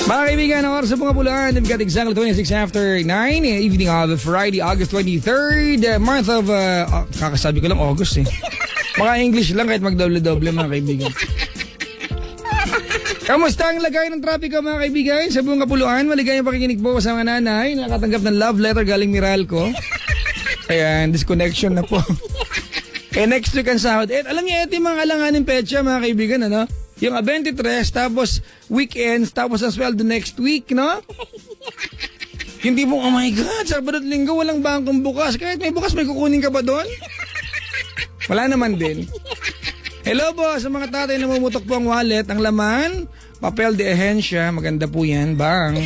Mga kaibigan, ang oras sa mga pulaan, we've got exactly 26 after 9, evening of Friday, August 23rd, month of, kakasabi ko lang August eh. Mga English lang kahit magdoble-doble mga kaibigan. Kamusta ang lagay ng trapiko mga kaibigan? Sa buong kapuluan, maligayang pakikinig po sa mga nanay, nakatanggap ng love letter galing Meralco. Ayan, disconnection na po. Next week ang sahod. Alam niyo, ito yung mga alanganin petsa mga kaibigan, ano? Yung 23, tapos weekends, tapos ang sweldo next week, no? Hindi mo, oh my God, Sabado at Linggo, walang bangkong bukas. Kahit may bukas, may kukunin ka ba doon? Wala naman din. Hello po sa mga tatay na mumutok po ang wallet. Ang laman, papel de ehensya. Maganda po yan, bang.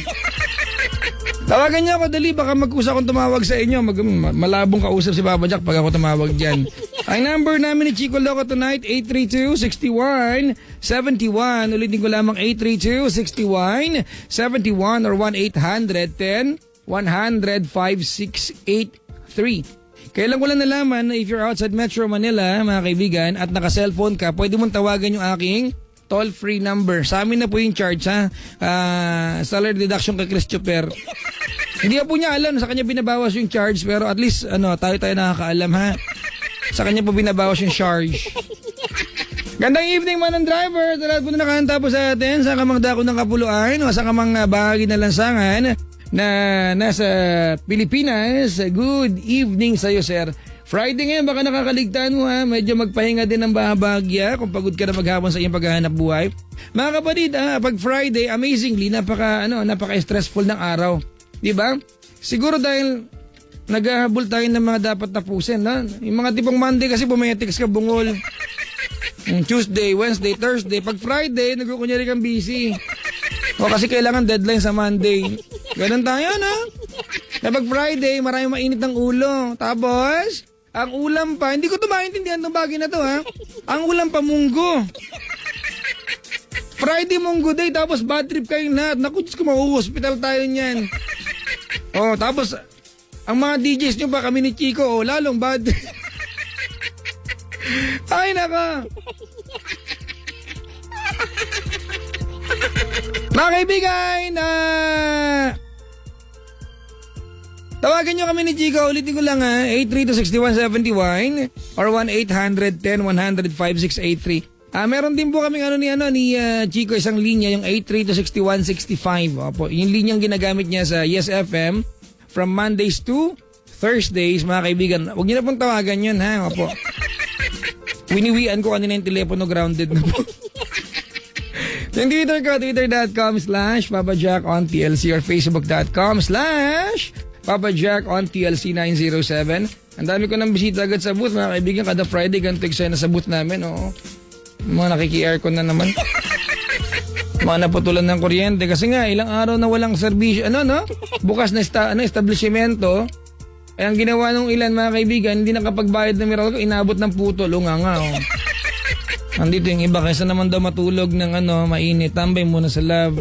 Tawagan niyo ako, dali. Baka magkusa akong tumawag sa inyo. Malabong kausap si Papa Jack pag ako tumawag dyan. Ang number namin ni Chico Loco tonight, 832-6171. Ulitin ko lamang, 832-6171 or 1-800-10-100-5683. Kailan ko lang nalaman na if you're outside Metro Manila, mga kaibigan, at naka-cellphone ka, pwede mong tawagan yung aking toll-free number. Sa amin na po yung charge, ha? Salary deduction kay Christopher. Hindi po niya alam, sa kanya binabawas yung charge, pero at least, tayo nakakaalam, ha? Sa kanya po binabawas yung charge. Gandang evening, Manang Driver. Talagang po na nakahanda po sa atin sa kamang dako ng kapuluan o sa kamang bahagi na lansangan na nasa Pilipinas. Good evening sa iyo, sir. Friday ngayon, baka nakakaligtaan mo ha. Medyo magpahinga din ng bahagya kung pagod ka na maghapon sa iyong paghahanap buhay. Mga kapatid, pag Friday, amazingly, napaka-stressful ng araw. Diba? Siguro dahil naghahabol tayo ng mga dapat tapusin. No? Yung mga tipong Monday kasi bumetics ka bungol. Tuesday, Wednesday, Thursday. Pag Friday, nagkukunyari kang busy. O kasi kailangan deadline sa Monday. Ganun tayo, no? Na pag Friday, maraming mainit ng ulo. Tapos, ang ulam pa, hindi ko ito maintindihan itong bagay na to, ha? Ang ulam pa, munggo. Friday, munggo day, tapos bad trip kayong lahat. Naku, Diyos ko, mahuhospital tayo niyan. O, tapos, ang mga DJs nyo pa, kami ni Chico, lalong bad. Ay, naka. Mga kaibigan, tawagan nyo kami ni Chico. Ulitin ko lang ha, 832-6171 or 1-800-10-100-5683. Meron din po kami ni Chico isang linya, yung 832-6165. Opo, yung linyang ginagamit niya sa Yes FM from Mondays to Thursdays, mga kaibigan. Huwag niyo na pong tawagan yun, ha? Opo. Winiwian ko kanina yung telepono, grounded na po. Yung Twitter ko, twitter.com/PapaJackOnTLC or facebook.com/PapaJackOnTLC907. Ang dami ko ng bisita agad sa booth, mga kaibigan. Kada Friday, ganito eksena sa booth namin. Oo. Mga nakiki-aircon na naman. Mga naputulan ng kuryente. Kasi nga, ilang araw na walang serbisyo. Bukas na establishmento. Eh, ang ginawa ng ilan, mga kaibigan, hindi nakapagbayad ng Meralco, inabot ng putol. Nga. Andito yung iba, kaysa naman daw matulog ng mainit, tambay muna sa lab.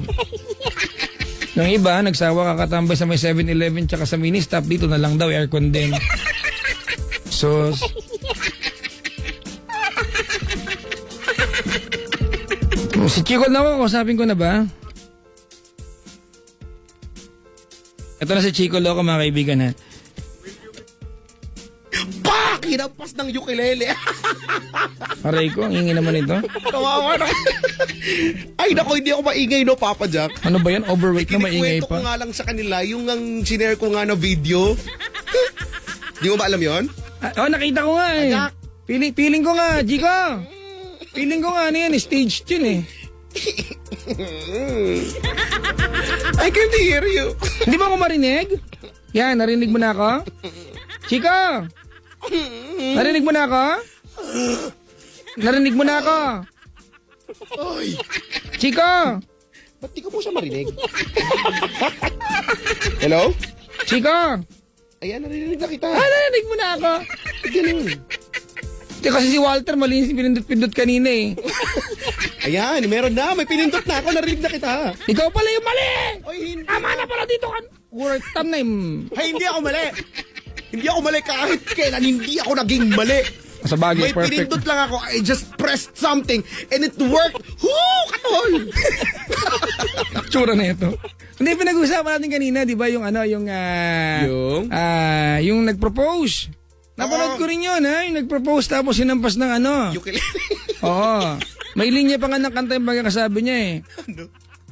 Yung iba, nagsawa kakatambay sa may 7-Eleven tsaka sa mini-stop, dito na lang daw, aircon din. So, si Chico na ako, kusapin ko na ba? Ito na si Chico Loco, mga kaibigan, ha? Kinampas ng ukulele. Aray ko, ang ingay naman ito. Kawawa na. Ay, naku, hindi ako maingay, no, Papa Jack. Ano ba yan? Overweight na maingay pa? Kinikwento ko nga lang sa kanila, yung ang sinare ko nga na video. Di mo ba alam yon? Nakita ko nga eh. Jack. Feeling ko nga, Chico. Feeling ko nga yan, staged yun eh. I can't hear you. Hindi mo ako marinig? Yan, narinig mo na ako? Chico! Narinig mo na ako? Narinig mo na ako? Ay, Chico! ba't di ko po siya marinig? Hello? Chico! Ayan, narinig na kita. Narinig mo na ako? Ganun. Kasi si Walter malinis pinindot-pindot kanina eh. Ayan, meron na. May pinindot na ako. Narinig na kita. Ikaw pala yung mali! Oy, hindi. Tama na pala dito ka. Work time na Hey, hindi ako mali. Hindi ako mali kahit kailan. Hindi ako naging mali. Sa bagay, May perfect. pinindot lang ako. I just pressed something and it worked. Woo! Katol! Tsura na ito. Hindi, pinag-uusapan natin kanina, di ba, yung yung nag-propose. Napanood ko rin yun, ha? Yung nag-propose tapos sinampas ng Ukulele. Oo. May linya pa nga ng kanta yung pagkakasabi niya eh.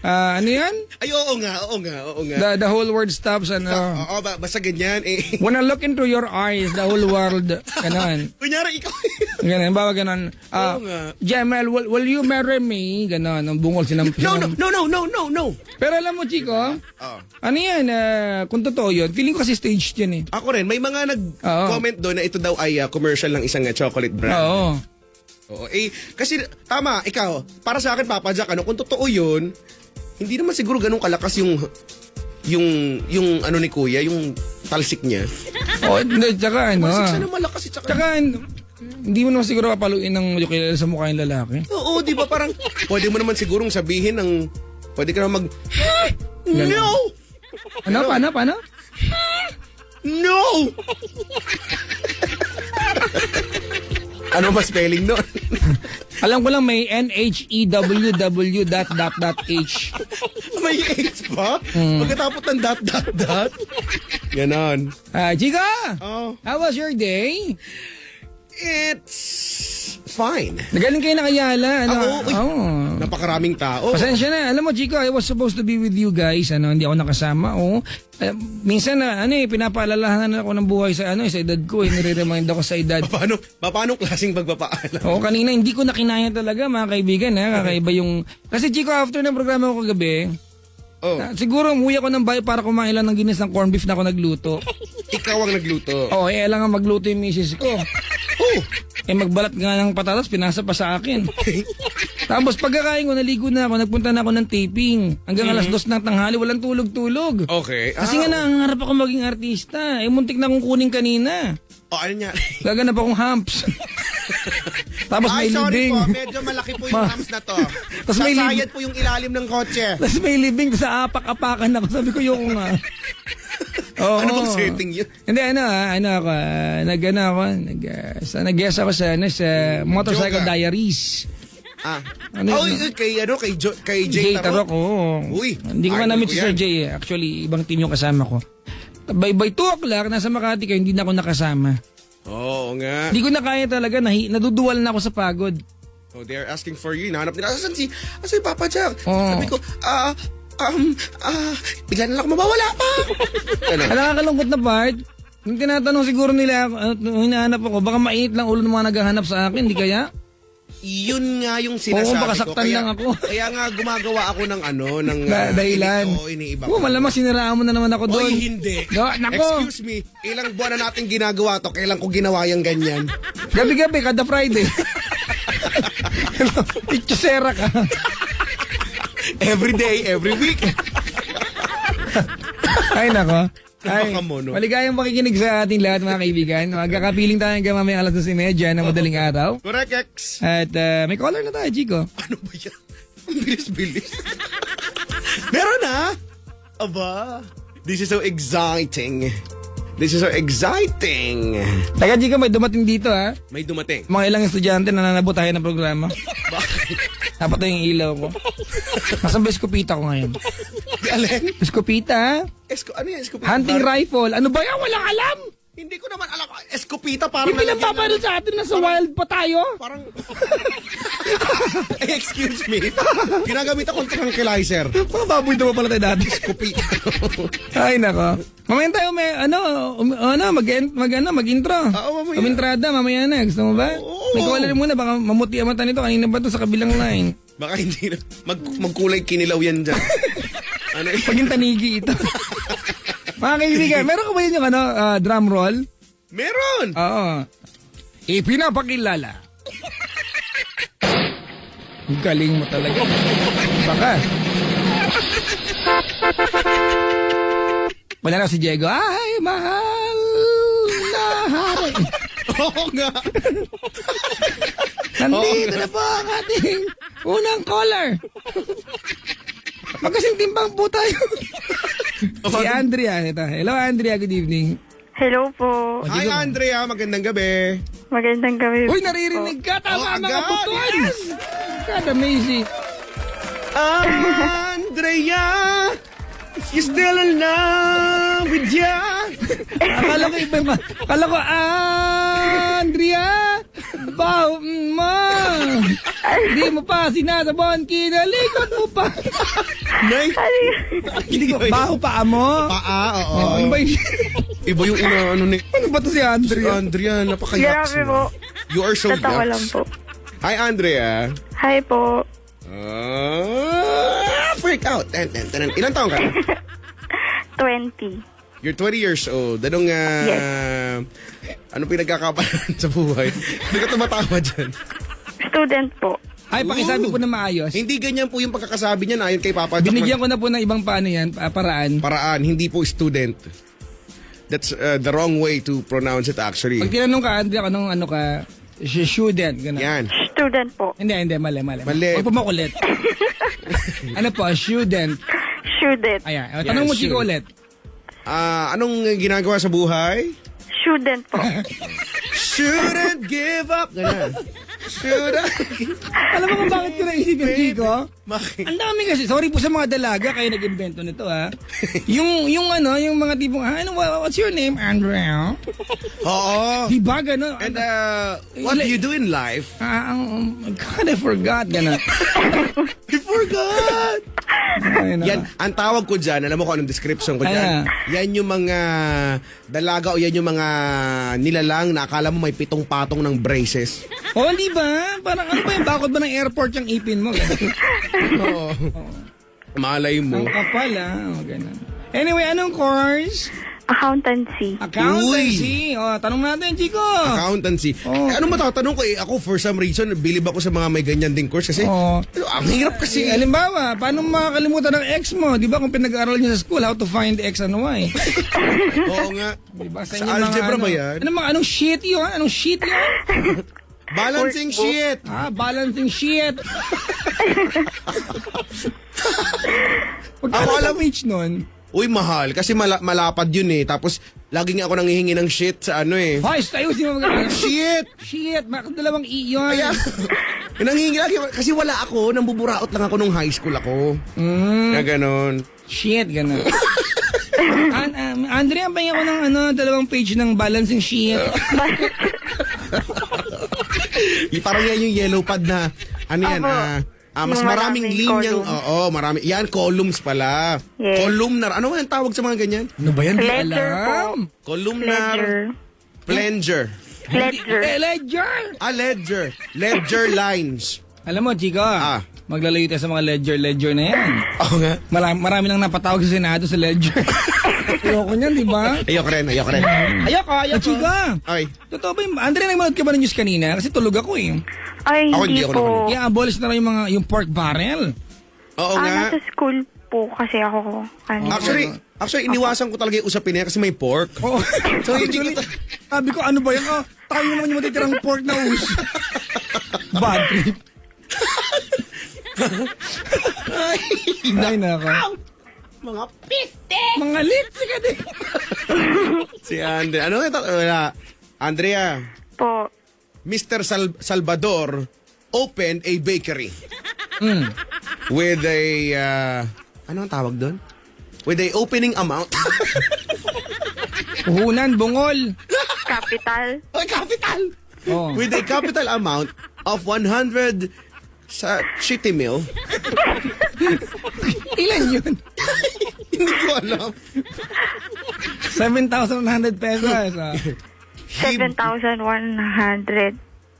Ano yan? Ay, oo nga. The whole world stops, Oo, basta ganyan. When I look into your eyes, the whole world, ganon. Kunyari, ikaw. Ganon, bawa ganon. Oo nga. Jamel, will you marry me? Ganon, ang bungol No. Pero alam mo, Chico, Oo. ano yan, kung totoo yun, feeling ko kasi staged yan eh. Ako rin, may mga nag-comment doon na ito daw ay commercial ng isang chocolate brand. Oo. Oo. Kasi tama, ikaw, para sa akin, Papa Jack, kung totoo yun, hindi naman siguro ganun kalakas yung ni Kuya, yung talsik niya. Oh, hindi, tsaka Masik sana malakas Tsaka, hindi mo naman siguro papaluin ng ukulele sa mukha yung lalaki. Oo, di ba parang, pwede mo naman sigurong sabihin ng, pwede ka naman no! Paano? No! Ano ba spelling nun? Alam ko lang may NHEWW ... May H pa? Pagkatapos ng ... Ganon. Chica! Oh, How was your day? it's fine. Nagaling kayo na Ayala. Napakaraming tao. Pasensya na. Alam mo, Chico, I was supposed to be with you guys. Hindi ako nakasama. Minsan pinapaalalahanan ako ng buhay sa sa edad ko. Nire-remind ako sa edad. Paano klaseng pagpapaalam? Kanina hindi ko na kinaya talaga, mga kaibigan. Kakaiba yung... Kasi, Chico, after ng programa ko kagabi, siguro umuwi ako ng bahay para kumain lang ng ginis ng corned beef na ako nagluto. Ikaw ang nagluto. Kailangan magluto yung misis ko. Magbalat nga ng patatas, pinasa pa sa akin. Tapos pagkakain ko, naligo na ako, nagpunta na ako ng taping. Hanggang alas 2 ng tanghali, walang tulog-tulog. Okay. Kasi nga nangangarap ako maging artista. Muntik na akong kunin kanina. Ano niya? Gaganap akong humps. Tapos may sorry libing. po, medyo malaki po yung hams na to. Tas may Sasayad po yung ilalim ng kotse. Tapos may libing sa apak-apakan ako. Sabi ko yung Ano bang setting yun? Hindi, nag-guest ako sa Motorcycle Joker. Diaries. Kay Jay Tarok. Uy, Hindi ko man idol namin ko si Sir yan. Jay. Actually, ibang team yung kasama ko. By 2 o'clock, nasa Makati kayo, hindi na ako nakasama. Oo nga. Hindi ko na kaya talaga, naduduwal na ako sa pagod. They're asking for you. Hinahanap nila. Asan si Papa Jack? Oo. Sabi ko, bigla na lang ako mawawala pa. Ang nakakalungkot na part, yung tinatanong siguro nila, hinahanap ako, baka mainit lang ulo ng mga naghahanap sa akin, hindi kaya? Yun nga yung sinasabi baka ko. saktan lang ako. Kaya nga gumagawa ako ng dahilan. iniiba Oo, malamang siniraan mo na naman ako doon. Oy, hindi. Nako. Excuse me, ilang buwan na natin ginagawa to, kailan ko ginawa yung ganyan? Gabi-gabi, kada Friday. Pichosera ka. Every day, every week. Ay, nako. Napakamono. Maligayang makikinig sa ating lahat, mga kaibigan. Magkakapiling tayo hanggang mamaya alas 12:30 ng madaling araw. Correct, X. At may caller na tayo, Chico. Ano ba yan? Ang bilis-bilis. Meron na? Aba, this is so exciting. Taga, Chico, may dumating dito, ha? May dumating. Mga ilang estudyante na nanabot tayo ng programa. Bakit? Napatay yung ilaw ko. Nasaan ba eskopita ko ngayon? Alin? Eskopita? Ano yan? Escopita? Hunting rifle. Ano ba yan? Walang alam! Hindi ko naman alam. Escopita parang Hindi pinapapanood sa atin na sa wild pa tayo. Parang... excuse me. Ginagamit akong tranquilizer. Mga baboy daw pala tayo dati. Escopita. Ay, nako. Mamaya tayo may, mag-intro. Oo, mamaya. Kamintrada, mamaya na. Gusto mo ba? Oo. May caller muna, baka mamuti ang mata nito. Kanina ba ito sa kabilang line? Baka hindi na. Magkulay kinilaw yan dyan. Ano yun? Paging tanigi ito. Mga kaibigan, meron ka ba yun yung drum roll? Meron! Oo. Ipinapakilala. Ang galing mo talaga. Baka. Wala na si Diego. Ay, mahal na hari. Oo nga. Nandito na po ang ating unang caller. Magkasing timbang po tayo. Si Andrea. Ito. Hello, Andrea. Good evening. Hello po. Hi, Andrea. Magandang gabi. Magandang gabi. Uy, naririnig ka. Tama ang mga agad. butuan. God, amazing. Andrea, if you still in love with ya. Akala ko iba ma. Akala ko, Andrea, baho mo. Hindi mo pa sinasabon, kinalikot mo pa. Nay, Hindi ko, baho pa mo. paa, oo. Ano ba yung... Iba yung ano ni Ano ba to si si Andrea? Andrea, napakayaks Grabe po. You are so Tatawa lang yaks. po. Hi, Andrea. Hi po. Freak out. Ilan taong ka? 20. You're 20 years old. Anong, ano pinagkakapalan sa buhay? Hindi ka tumatawa dyan. Student po. Ay, pakisabi po na maayos. Hindi ganyan po yung pagkakasabi niya na ayon kay Papa Doc. Binigyan ko na po ng ibang paano yan, paraan. Paraan, hindi po student. That's the wrong way to pronounce it actually. Pag tinanong ka, Andrea, anong ano ka, student, gano'n. Yan. Student po. Hindi, mali. Mali. Huwag po makulit. Ano po, student. Student. Ayan, tanong mo, sure. Chico, ulit. Anong ginagawa sa buhay? Student po. Shouldn't give up. Ganyan. Shouldn't. Alam mo kung bakit ko naisip yung Chico? Bakit? Ang dami kasi, sorry po sa mga dalaga, kayo nag-invento nito ha. yung mga tipong, what's your name, Andrea? Oo. Diba, gano'n? And what do you do in life? God, I forgot, gano'n. I forgot. Ay, nako. Yan, ang tawag ko dyan, alam mo kung anong description ko dyan? Ano? Yan yung mga dalaga o yan yung mga nilalang na akala mo may 7 patong ng braces. Oh, di ba? Parang ano ba yung bakod ba ng airport yung ipin mo? Oo. Malay mo. Ang kapal oh, ganun. Anyway, anong course? Accountancy. Accountancy. Oh, tanong natin, Chico. Accountancy. Oh. Eh, ano matatanong ko ako for some reason, bilib ako sa mga may ganyan ding course kasi Oh. ang hirap kasi. Halimbawa, paano makakalimutan ng ex mo? Di ba kung pinag-aaral niyo sa school, how to find X and Y? Oo nga. Diba? Sa inyong mga algebra ano, ba yan? Anong shit yun? Anong shit yun? Balancing shit. Balancing shit. Pag Ako alam alam- sa page nun, Uy, mahal. Kasi malapad yun eh. Tapos, lagi nga ako nanghihingi ng shit sa ano eh. hoy, ayusin mo magkakaroon. Shit! Shit, dalawang E yun. Kaya, nanghihingi lagi. Kasi wala ako. Nambuburaot lang ako nung high school ako. Kaya ganon. Shit, gano'n. Andrea, pahinga ko ng dalawang page ng balancing shit. Parang yan yung yellow pad na, ano yan, mas Yung maraming maraming linyang, column. oo, marami. Yan, columns pala. Yes. Columnar. Ano ba yung tawag sa mga ganyan? Ano ba yan? Di Ledger po. alam. Columnar. Ledger. Plenger. Ledger. Ledger. Ledger. Ledger lines. Alam mo, Chico, maglalayo tayo sa mga ledger na yan. Oo nga. Marami nang napatawag sa Senado sa ledger. Ayoko niyan, di ba? Ayoko rin. Ayoko. Chico, Ay, totoo ba yung... Andrea, nagmanood ka ba ng news kanina? Kasi tulog ako eh. Ay, Ako hindi hindi ako po. I-abolish na lang yung pork barrel. oo nga. Nasa school po kasi ako. Actually, iniwasan ko talaga yung usapin niya kasi may pork. Oo. So, hindi ko Sabi ko, ano ba yan? Tayo naman yung matitirang pork na us. Bad trip. Ay, nako. Mga piste! Mga lips ka din. Si Andrea. Ano ito? Wala. Andrea, Po. Mr. Salvador opened a bakery with a, ano ang tawag doon? With a opening amount. Puhunan, bungol. Capital. Oh, capital! Oh. With a capital amount of 100 sa shitty meal. Ilan yun? Hindi ko alam. 7,100 pesos. 7,100.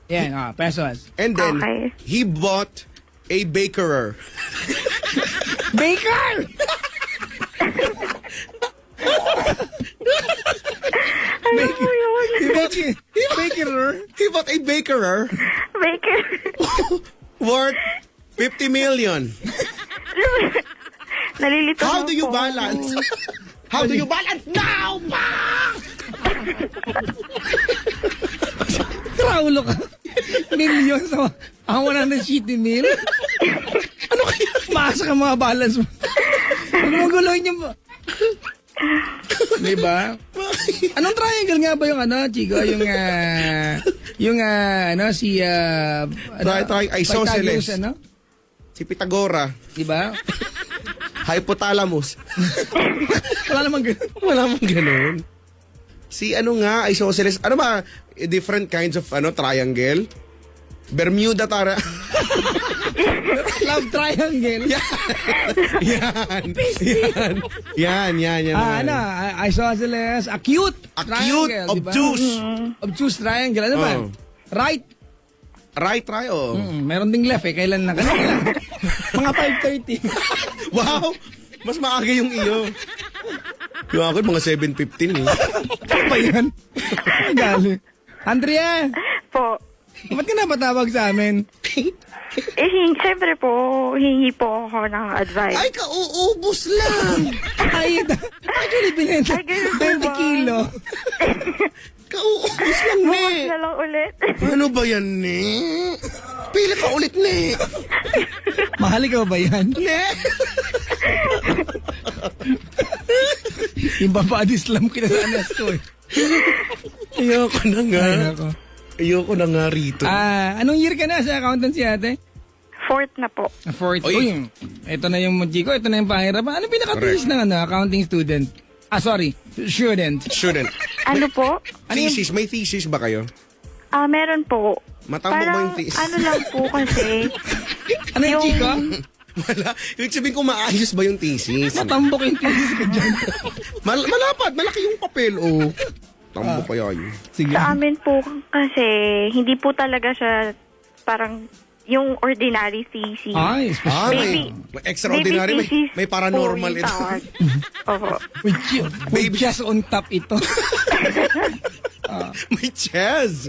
Yan, pesos. And then, Okay. he bought a bakerer. Baker! Ano po yun? Baker? He bought a bakerer Baker. worth 50 million. Nalilito How na do you po. balance? How do you balance now, pa? Traulo ka. Million sa ang 160 mil. Ano kaya? Maasa ka mga balance mo. Huwag mo guluhin yung... Di ba? Anong triangle nga ba yung Chico? Si isosceles. Pythagoras, Si Pitagora. Di ba? Hypothalamus. Wala namang ganun. Wala mong ganun. Si isosceles. Ano ba? Different kinds of triangle? Bermuda tara. Love triangle. Yan. Isosceles, acute triangle, di ba? obtuse. Obtuse triangle. Ano ba? Oh. Right. Right, Meron ding left Kailan na? Mga 5:30. Wow! Mas maaga yung iyo. Yung akin, mga 7:15 eh. Ano ba yan? Gali. Andrea, Po. ba't ka na patawag sa amin? Siyempre po, hingi po ako ng advice. Ay, kauubos lang! Ay, actually, binenta Ay, ganun po 20 ba? kilo. Kauubos lang, Bukas ne! na lang ulit. Ano ba yan, ne? Pili ka ulit, ne! Mahal ikaw ba yan? Ne? Yung body slam kita sa anas ko eh. Ayoko na nga. Ay, nako. Ayoko na nga rito. Anong year ka na sa accountancy ate? Fourth na po. Fourth. Oy. Uy, ito na yung Chico, ito na yung pahirapan. Ano pinaka-thesis ng accounting student? Student. Shouldn't. Ano po? Thesis. May thesis ba kayo? Meron po. Matambok mo yung thesis. Ano lang po kasi, Ano yung Chico? Wala. Ibig sabihin ko maayos ba yung thesis? Matambok yung thesis ko dyan. Malapad. Malaki yung papel, oh. Tambo kaya yun. Sige. sa amin po kasi, hindi po talaga siya parang yung ordinary thesis. Ay, special. Baby- may extraordinary. Baby thesis May paranormal po yung ito. tawag. Opo. With just on top ito. May chess.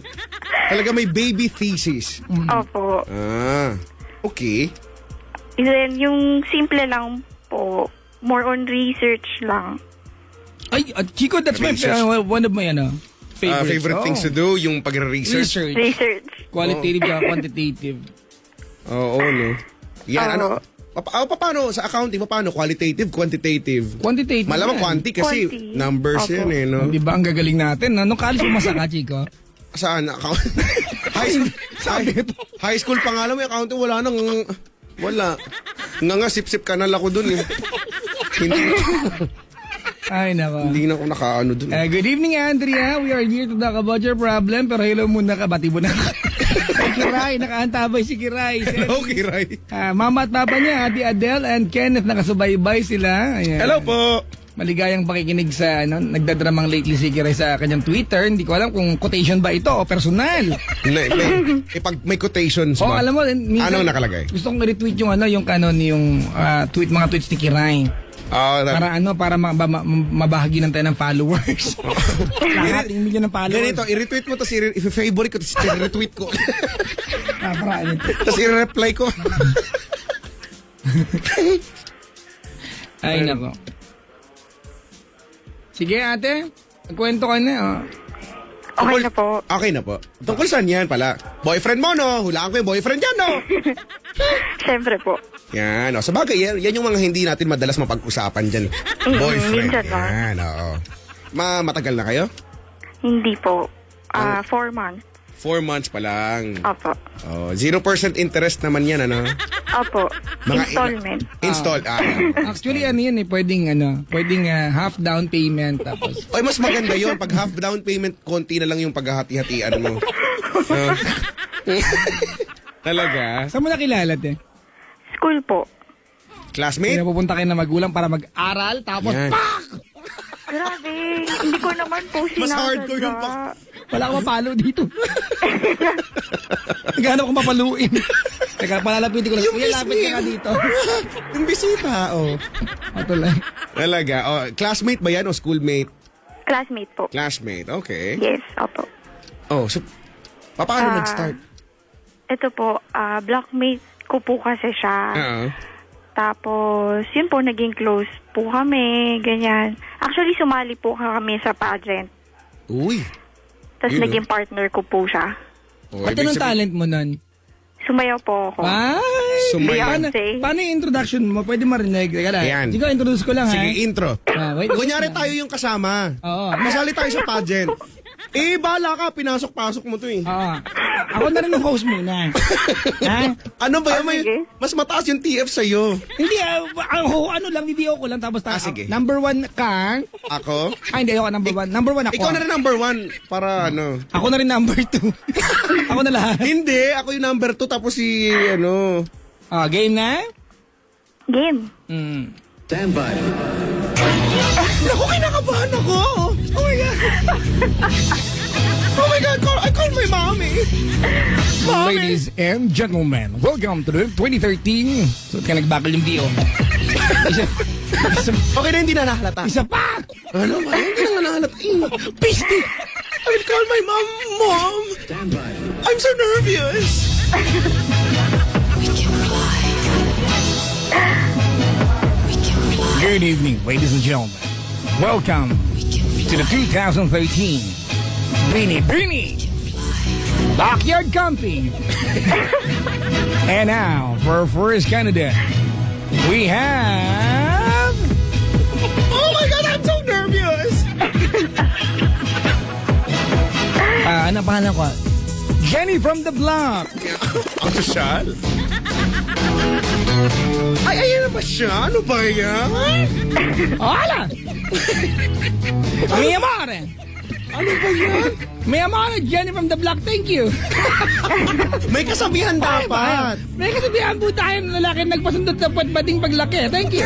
Talaga may baby thesis. Opo. Okay. And then, yung simple lang po, more on research lang. Ay, Chico, that's my Research. one of my favorites. Favorite things to do, yung pag-research. Research. Research. Qualitative ka, quantitative. Oo, no. Yan, Oo. paano sa accounting, paano qualitative, quantitative? Quantitative. Malamang yan. quanti kasi Quanti. numbers Opo. yan eh, no? Di ba ang gagaling natin? No? Nung college umasa ka, Chico? Saan? High school. High school pa nga lang, may accounting, wala. Nga sip-sip kanal ako dun eh. Ay, nako. Hindi na ako nakaano dun. Good evening, Andrea. We are here to talk about your problem. Pero hello muna ka, bati mo na. Si Kiray, nakaantabay si Kiray. Okay, Ray. Mama at papa niya, Ate Adele and Kenneth, nakasubaybay sila. Ayan. Hello po. Maligayang pakikinig sa nagdadramang lately si Kiray sa kanyang Twitter. Hindi ko alam kung quotation ba ito o personal. Pag may quotations O ba? alam mo, minsan, Anong nakalagay? Gusto kong retweet yung mga tweets ni Kiray. Para mabahagi ng tayo ng followers. Lahat, yung milyon ng followers. Ganito, i-retweet mo, tapos i-favorite ko, tapos i-retweet ko. Para Tapos i-reply ko. Ay, nako. Sige, ate. Magkwento ka na. Okay na po. Okay na po. Tungkol saan yan pala? Boyfriend mo, no? Hulaan ko yung boyfriend yan, no? Siyempre po. Yan, o. Sa bagay, yan yung mga hindi natin madalas mapag-usapan dyan. Boyfriend. minsan lang. Yan, oo. Matagal na kayo? Hindi po. 4 months. 4 months pa lang. Opo. Oh, 0% interest naman yan, ano? Opo. Mga Installment. Install. Actually, yan pwedeng half down payment. Tapos, Oy, mas maganda yon. Pag half down payment, konti na lang yung paghahati-hatian mo. Talaga? saan mo nakilala, te? School po. Classmate? Kaya pupunta kayo na magulang para mag-aral, tapos, Yan. Grabe. Hindi ko naman po sinasadya. Mas hardcore yung wala akong mapalo dito. Gano'n akong mapaluin. Teka, palalapitin ko lang. Kuya, lapit ka nga dito. Yung bisita, oh. Matuloy. Talaga. Oh, classmate ba yan o schoolmate? Classmate po. Classmate, okay. Yes, opo. Oh, so, paano nag-start? Ito po, blockmate ko po kasi siya. Oo. Tapos, yun po, naging close po kami, ganyan. Actually, sumali po kami sa pageant. Uy. Tapos, Yun, naging partner ko po siya. Oh, At ibig anong sabihin- talent mo nun? Sumayaw po ako. Ay! Sumayaw. Paano yung introduction mo? Pwede marinig. Teka lang. Ayan. Sige, introduce ko lang, Sige, ha? intro. Wait. Kunyari tayo yung kasama. Oo. Masali tayo sa pageant. Bahala ka, pinasok-pasok mo to eh. Oo. Ako na rin ang host muna. Ha? Ano ba yan? sige. Mas mataas yung TF sa'yo. Hindi, ano lang, video ko lang. Tapos, sige. number 1 ka. Ako? Hindi, ako number 1. Number 1 ako. Ikaw na rin number 1 para ano. Ako na rin number 2. Ako na lahat. Hindi, ako yung number 2 tapos si ano. Game na? Game. Stand by. Naku, kinakabahan ako. Oh my God. Oh my God, I called my mommy. Ladies and gentlemen, welcome to the 2013. So, kaya nagbakal yung video. Okay na, hindi na nahalata. Isa pa! Ano ba? Hindi na nahalata. Pisti! I will call my mom. Mom! Stand by. I'm so nervous. Good evening, ladies and gentlemen. Welcome to the 2013 Beanie Backyard Camping. And now, for our first candidate, we have... Oh my God, I'm so nervous. ano pangalan ko? Jenny from the block. Ang sosyal. Ay, ayan na ba siya? Ano ba yan? Hola! Mi amore! Ano ba yan? Mi amore, Jenny from the block, thank you. May kasabihan dapat. May kasabihan po tayo ng lalaki nagpasundot sa bading paglaki. Thank you.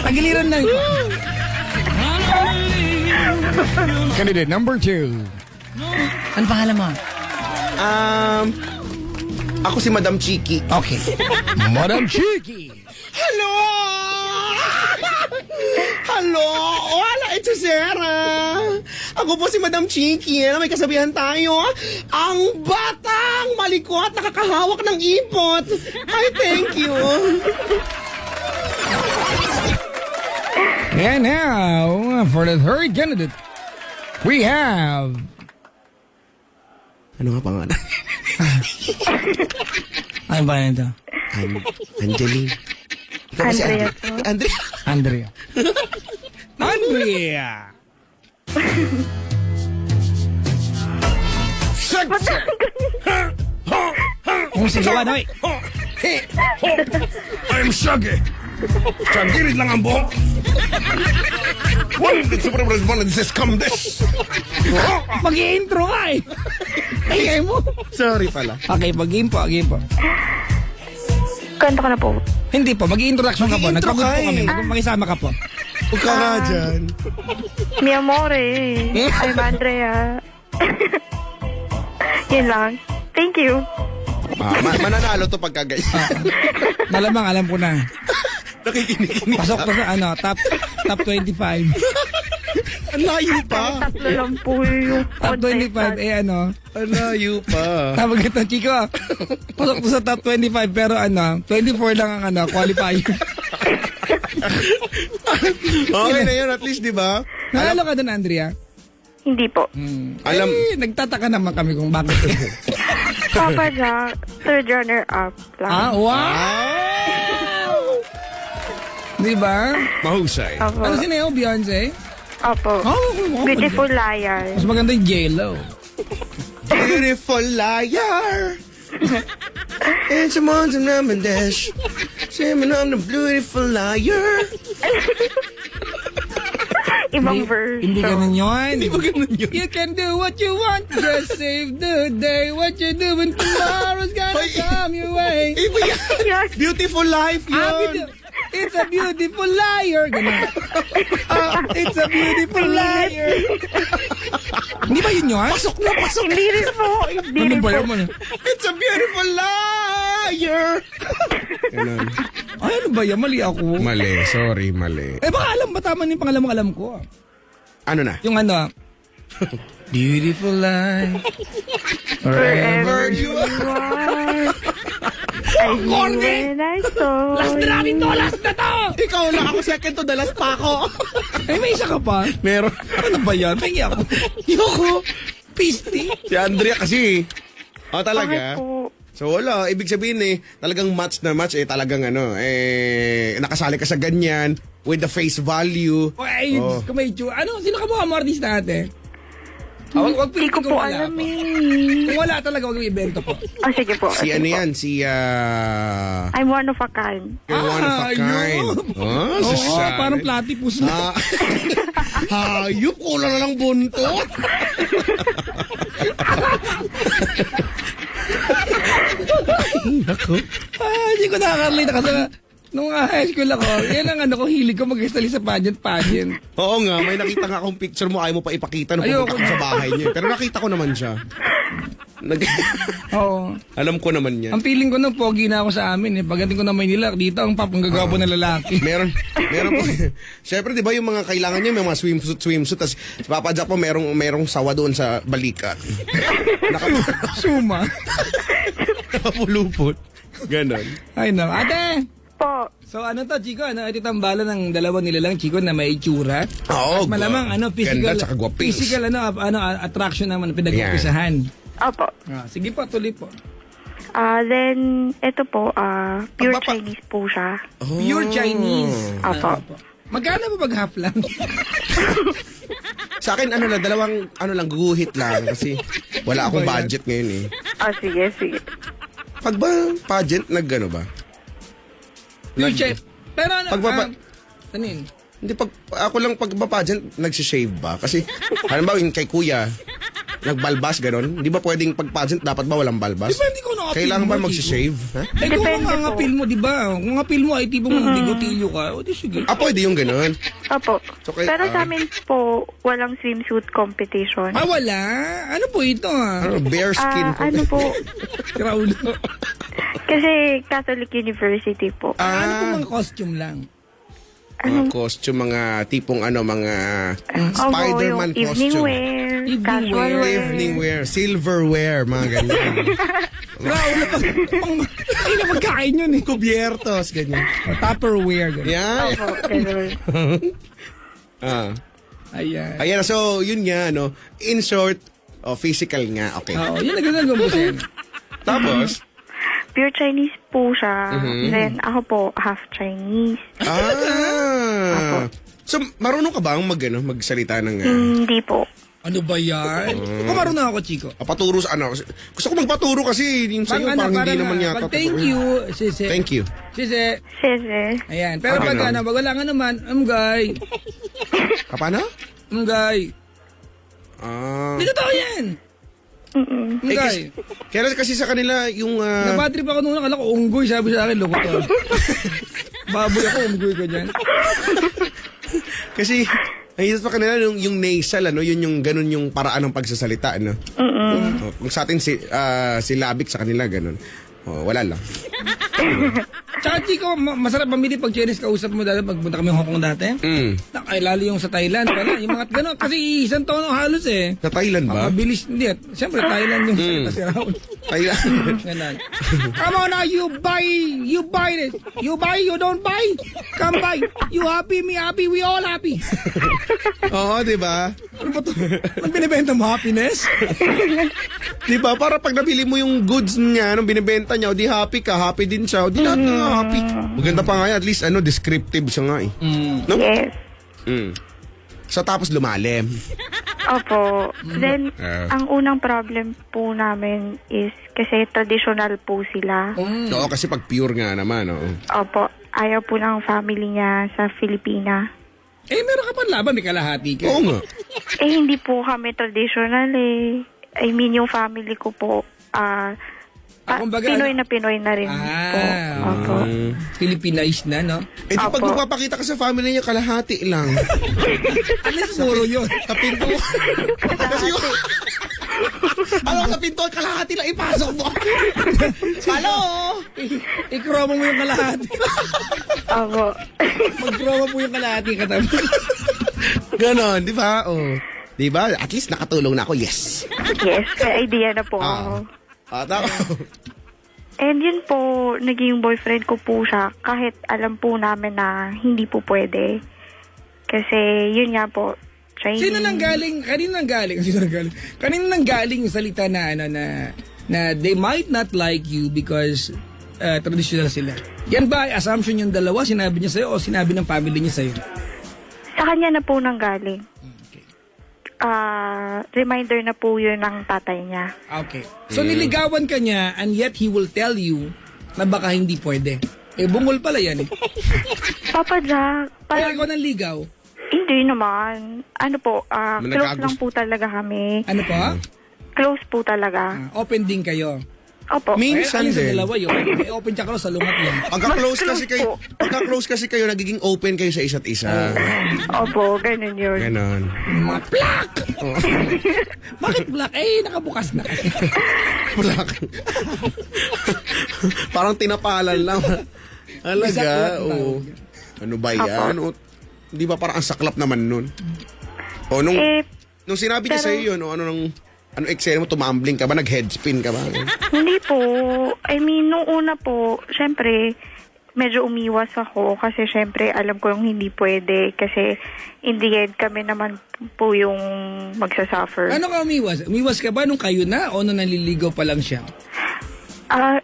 Tagiliran na. Candidate number 2. Ano pangalan mo? Ako si Madam Chiki. Okay. Madam Chiki. Hello! Hello! Wala, ito Sarah. Ako po si Madam Chiki. May kasabihan tayo. Ang batang malikot nakakahawak ng ipot. Ay, thank you. And now, for the third candidate, we have... Ano nga pangalan? Ano ba nito? Angeline. Ikaw ba si Andrea Andrea? Andrea. Andrea! Kung sigawan, hoy! I'm Shaggy. Shaggy lang ang buhok. One of the super responses says, come this. Mag-i-intro ka eh! Ay, mo! Sorry pala. Okay, game po. Kanta ka na po. Hindi po, mag-i-introduction ka po. Mag-i-intro Nagpagod po ka kami. eh. Makisama ka po. Huwag ka nga dyan. Mi amore. I'm Andrea. Yun lang. Thank you. Mananalo to pagka guys. Malamang, alam ko na. Nakikinig. Pasok to sa top 25. Ang layo pa. Tatlo lang po yung Top 25, contestant. Ang layo pa. Tawag ito, Chico. Pasok to sa top 25, pero 24 lang ang qualifier. Okay na yun, at least, di ba? Nalalo ka dun, Andrea? Hindi po. Alam, Nagtataka naman kami kung bakit. Papa Jack, third runner-up lang. Wow! Di ba? mahusay. Opo. Ano sineo, Beyonce? Opo. Beautiful liar. Mas maganda yung J-Lo. Beautiful liar. And someone's a Mendes. Saying I'm the beautiful liar. Ibang version. Hindi ganun yun. Hindi ba ganun yun? You can do what you want, just save the day. What you're doing tomorrow's gonna Ay. come your way. Iba yan. Yes. Beautiful life yun. It's a beautiful liar. Ganun. It's a beautiful liar. Hindi ba yun yun? Pasok na, pasok. Hindi rin po. Hindi Ano rin ba po. yun? It's a beautiful liar. Ganun. Ay, ano ba yan? Mali ako. Mali, sorry, mali. Eh, baka alam ba tama yung pangalan mo alam ko? Ano na? Yung beautiful life. Forever you are. I knew when I saw Last na natin to! Last na to! Ikaw na ako, second to the last pa ako. Ay, may isa ka pa? Meron. Ano ba yan? Tingin ako. Yoko. Pisti. Si Andrea kasi, Oh, talaga? Bakit po? So wala, ibig sabihin talagang match na match talagang nakasali ka sa ganyan with the face value. Ay, kung may ano, sino ka mo artista ate? Wag Hindi ko pilitin kung po wala alam po. eh. Kung wala talaga, wag may ibento po. Sige po. Si sige ano po. yan? Si I'm one of a kind. you're one of a kind. Oo, sasabi. parang platypus na. Hayop, kulang na lang buntot. Hindi ko nakakarelate kasi nung high school ako, yan ang ano ko, hilig ko mag-istali sa pageant. Oo nga, may nakita nga akong picture mo, ayaw mo pa ipakita nung Ayoko pumunta ko sa bahay niya. Pero nakita ko naman siya. Oo. Alam ko naman yan. Ang feeling ko nung pogi na ako sa amin eh. Pagdating ko na Maynila, dito ang gagawa na lalaki. Meron po. Siyempre, di ba yung mga kailangan niya, may mga swimsuit, tas si Papa Jack po, merong sawa doon sa balikat. Suma. Nakapulupot. Ganon. Ay no. Ate! Po. So ano to, Chico? Ano, ito tambalan ng dalawa nilalang, Chico, na may itsura. Oo, At malamang, ganda tsaka gwapings. physical, attraction naman, pinag-umpisahan. Opo. Sige po, tuloy po. Then, ito po, pure Pagpapa- Chinese po siya. Pure Chinese. Opo. Magkano ba pag half lang? Sa akin, dalawang, guguhit lang. Kasi wala akong budget ngayon eh. Sige. Pag ba pageant, nag-ano ba? Pure Chinese. Pero ano, tanin? Hindi, ako lang pag ba pageant, nagsishave ba? Kasi, halimbawa, yung kay kuya, nagbalbas, ganon. Hindi ba pwedeng pag pageant, dapat ba walang balbas? Di ba hindi ko nakapil Kailangan mo, ba Chico? magsishave? Ha? Eh kung Depende ang po. apil mo, di ba? Kung apil mo ay tipong bigotilyo ka, o di sige. Pwede yung ganon. Opo. So, Pero sa amin po, walang swimsuit competition. Wala? Ano po ito Bear skin po. Ano po, Raulo. kasi Catholic University po. Ano po mga costume lang? Mga costume, mga tipong mga Spider-Man yung evening costume. wear, Evening casual wear. wear. Evening wear, silverware, mga ganyan. Raulo ay na magkain yun eh. Cubiertos, ganyan. Tupperware. Ganun. Yan. Opo, ganun. Ayan. Ayan, so yun nga, in short, physical nga, okay. Oo, yun na ganun gumbusin. Tapos, Pure Chinese po siya. Then ako po, half Chinese. So, marunong ka ba ang magsalita ng... Hindi po. Ano ba yan? Kung marunong ako, Chico. paturo sa gusto ko magpaturo kasi yung sa'yo parang hindi naman yata. Pag thank totoo. you, sise. Thank you. Sise. Sese. Ayan. Pero pag ganun. pag wala nga naman, amgay. Paano? Amgay. Hindi totoo yan. Amgay. Kaya kasi sa kanila yung... Nabatrip ako nung nakala ko, unggoy, sabi sa akin, lokotor. Baboy ako, unggoy ko dyan. kasi, nahihirap pa kanila yung nasal, yun yung ganun yung paraan ng pagsasalita, kung sa atin si Labik sa kanila, ganun. Wala lang. Tsaka, Chico, masarap mamili pag Chinese kausap mo dati, pagpunta kami Hong Kong dati. Ay, lalo yung sa Thailand pala. Yung mga gano'n, kasi isang tono halos eh. Sa Thailand ba? Mabilis, hindi. Siyempre, Thailand yung salita si Raul. Thailand. Ganon. Come on now, you buy this. You buy, you don't buy. Come buy. You happy, me happy, we all happy. Oo, di ba? Ano ba ito? Anong binibenta mo, happiness? Di ba? Para pag nabili mo yung goods niya, anong binibenta niya, o di happy ka, happy din siya, o di lahat nga happy. Maganda pa nga yan, at least descriptive siya nga eh. No? Yes. So tapos lumalim. Opo. Then, ang unang problem po namin is kasi traditional po sila. Oo, kasi pag pure nga naman, oo. Opo. Ayaw po ng family niya sa Filipina. Meron ka pa laban, may kalahati ka. Oo nga. Hindi po kami traditional eh. I mean, yung family ko po, kumbaga, Pinoy na rin po. Opo. Filipinized na, no? Eh di pag Opo. magpapakita ka sa family niya, kalahati lang. Alis puro yun. Sa pinto. Kasi yung... Alam sa pinto, kalahati lang ipasok mo. Hello? I-promo mo yung kalahati. Opo. Mag-promo mo yung kalahati katabi. Ganon, di ba? Oh. Di ba? At least nakatulong na ako, yes. Yes, may idea na po ako. And yun po, naging boyfriend ko po siya kahit alam po namin na hindi po pwede. Kasi yun nga po, Chinese. Kanino nang galing yung salita na na they might not like you because traditional sila. Yan ba ay assumption yung dalawa? Sinabi niya sa'yo o sinabi ng family niya sa'yo? Sa kanya na po nanggaling. Okay. Reminder na po yun ng tatay niya. Okay. So niligawan ka niya and yet he will tell you na baka hindi pwede. Bungol pala yan eh. Papa Jack, Kaya parang ikaw nang ligaw. hindi naman. Ano po, close lang po talaga kami. Ano pa? Close po talaga. Open din kayo. Opo. Minsan Ayun sa din. dalawa yun. Open tsaka sa lungat yan. Pagka-close kasi kayo, nagiging open kayo sa isa't isa. Opo, ganun yun. Ganon. Mga black! Bakit black? Nakabukas na. Black. Parang tinapalan lang. Saklap Alaga, ang oo. Ano ba yan? O, di ba parang ang saklap naman nun? O, nung sinabi niya pero- sa'yo yun, ano eksena mo, tumambling ka ba? Nag-headspin ka ba? Hindi po. I mean, nung una po, syempre, medyo umiwas ako kasi syempre alam ko yung hindi pwede kasi in the end kami naman po yung magsasuffer. Ano ka umiwas? Umiwas ka ba nung kayo na o nung naliligaw pa lang siya?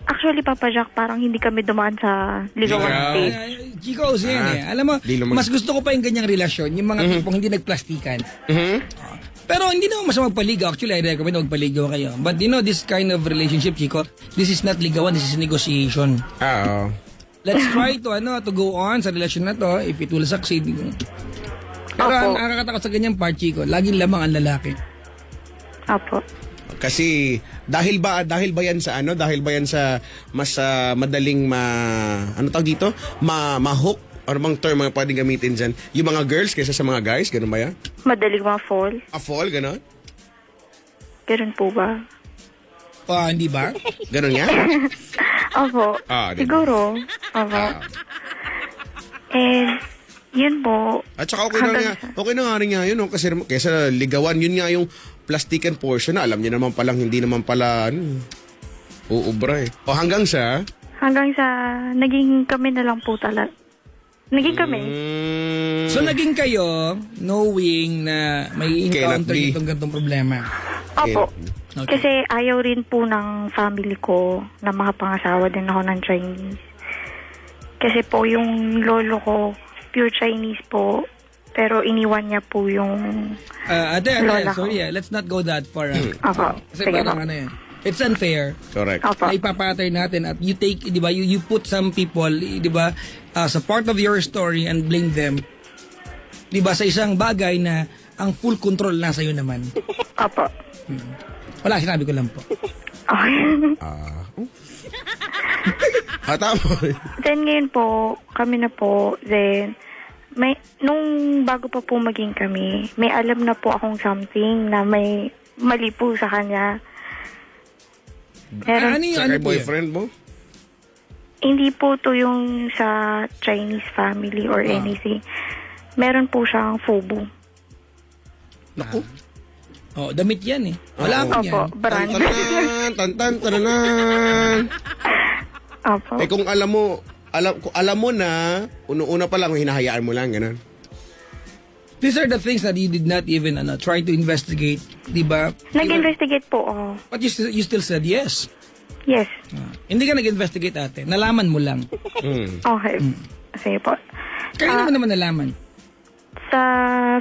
Actually, Papa Jack, parang hindi kami dumaan sa ligawan Ligaw. stage. Chico, yan eh. Alam mo, di naman- mas gusto ko pa yung ganyang relasyon, yung mga tipong hindi nagplastikan. Pero hindi naman masama magpaligaw. Actually, I recommend magpaligaw kayo. But you know, this kind of relationship, Chico, this is not ligawan, this is negotiation. Oo. Let's try to go on sa relasyon na to if it will succeed. Pero ang Opo. nakakatakot sa ganyang part, Chico, laging lamang ang lalaki. Apo. Kasi dahil ba yan sa mas madaling ano tawag dito? Ma-hook or bang term mga pwedeng gamitin dyan? Yung mga girls kaysa sa mga guys, ganun ba yan? Madaling ma-fall. A-fall, ganun? Ganun po ba? Hindi ba? Ganun nga? Opo. Diba? Siguro. Opo. And, yun po. At saka okay na nga rin nga yun, no? Kasi kaysa ligawan, yun nga yung plastican portion na alam niya naman palang hindi naman pala uubra eh. O hanggang sa Hanggang sa, naging kami na lang po talaga. Naging kami. So naging kayo knowing na may encounter Cannot be. itong gantong problema. Opo. Okay. Kasi ayaw rin po ng family ko na makapangasawa din ako ng Chinese. Kasi po yung lolo ko, pure Chinese po. Pero iniwan niya po yung Ate, lola ko. sorry let's not go that far. Opo. Kasi Sige parang po. yan. It's unfair. correct. Opo. Na ipapattern natin at you take, di ba, you put some people, di ba, as a part of your story and blame them. Di ba, sa isang bagay na ang full control nasa iyo naman. Opo. Wala, sinabi ko lang po. Okay. Tama. Then ngayon po, kami na po, then, nung bago pa po maging kami, may alam na po akong something na may mali po sa kanya. Meron, Ano yung Sa ano kay po yun? boyfriend mo? hindi po to yung sa Chinese family or anything. Meron po siyang FOBO. Naku. Oh, damit yan eh. Wala Oo. pa yan. Opo, brand. Tananan. Opo. Kung alam mo na, una pa lang, hinahayaan mo lang, ganun. These are the things that you did not even try to investigate, di ba? Nag-investigate po ako. But you still said yes. Yes. Hindi ka nag-investigate, ate. Nalaman mo lang. Okay. Sige po. Kaya naman nalaman. Sa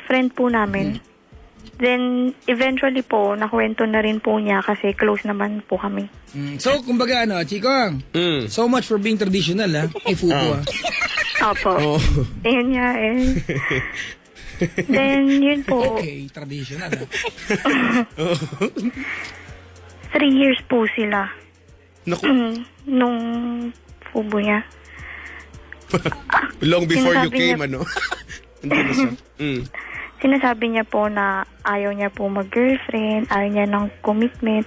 friend po namin. Then, eventually po, nakwento na rin po niya kasi close naman po kami. So, kumbaga Chikong, so much for being traditional, ha? Ay, fupo, ha? Opo. Ayun nga eh. Then, yun po. Okay, traditional, ha? 3 years po sila. Naku. Nung fubo niya. Long before you Sinasabi came, niya- ano? Hindi na siya. Sinasabi niya po na ayaw niya po mag-girlfriend, ayaw niya ng commitment.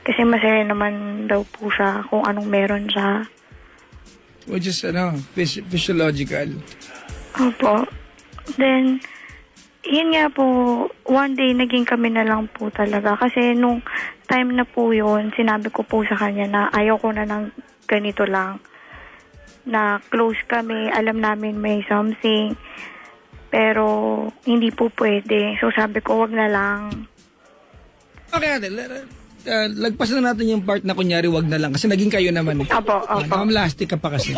Kasi masaya naman daw po siya kung anong meron siya. Which is, physiological. Opo. Then, yun nga po, one day naging kami na lang po talaga. Kasi nung time na po yun, sinabi ko po sa kanya na ayaw ko na ng ganito lang. Na close kami, alam namin may something. Pero hindi po pwede. So sabi ko, wag na lang. Okay, ate. lagpasan na natin yung part na kunyari wag na lang kasi naging kayo naman. Opo, opo. Nakamastic ka pa kasi.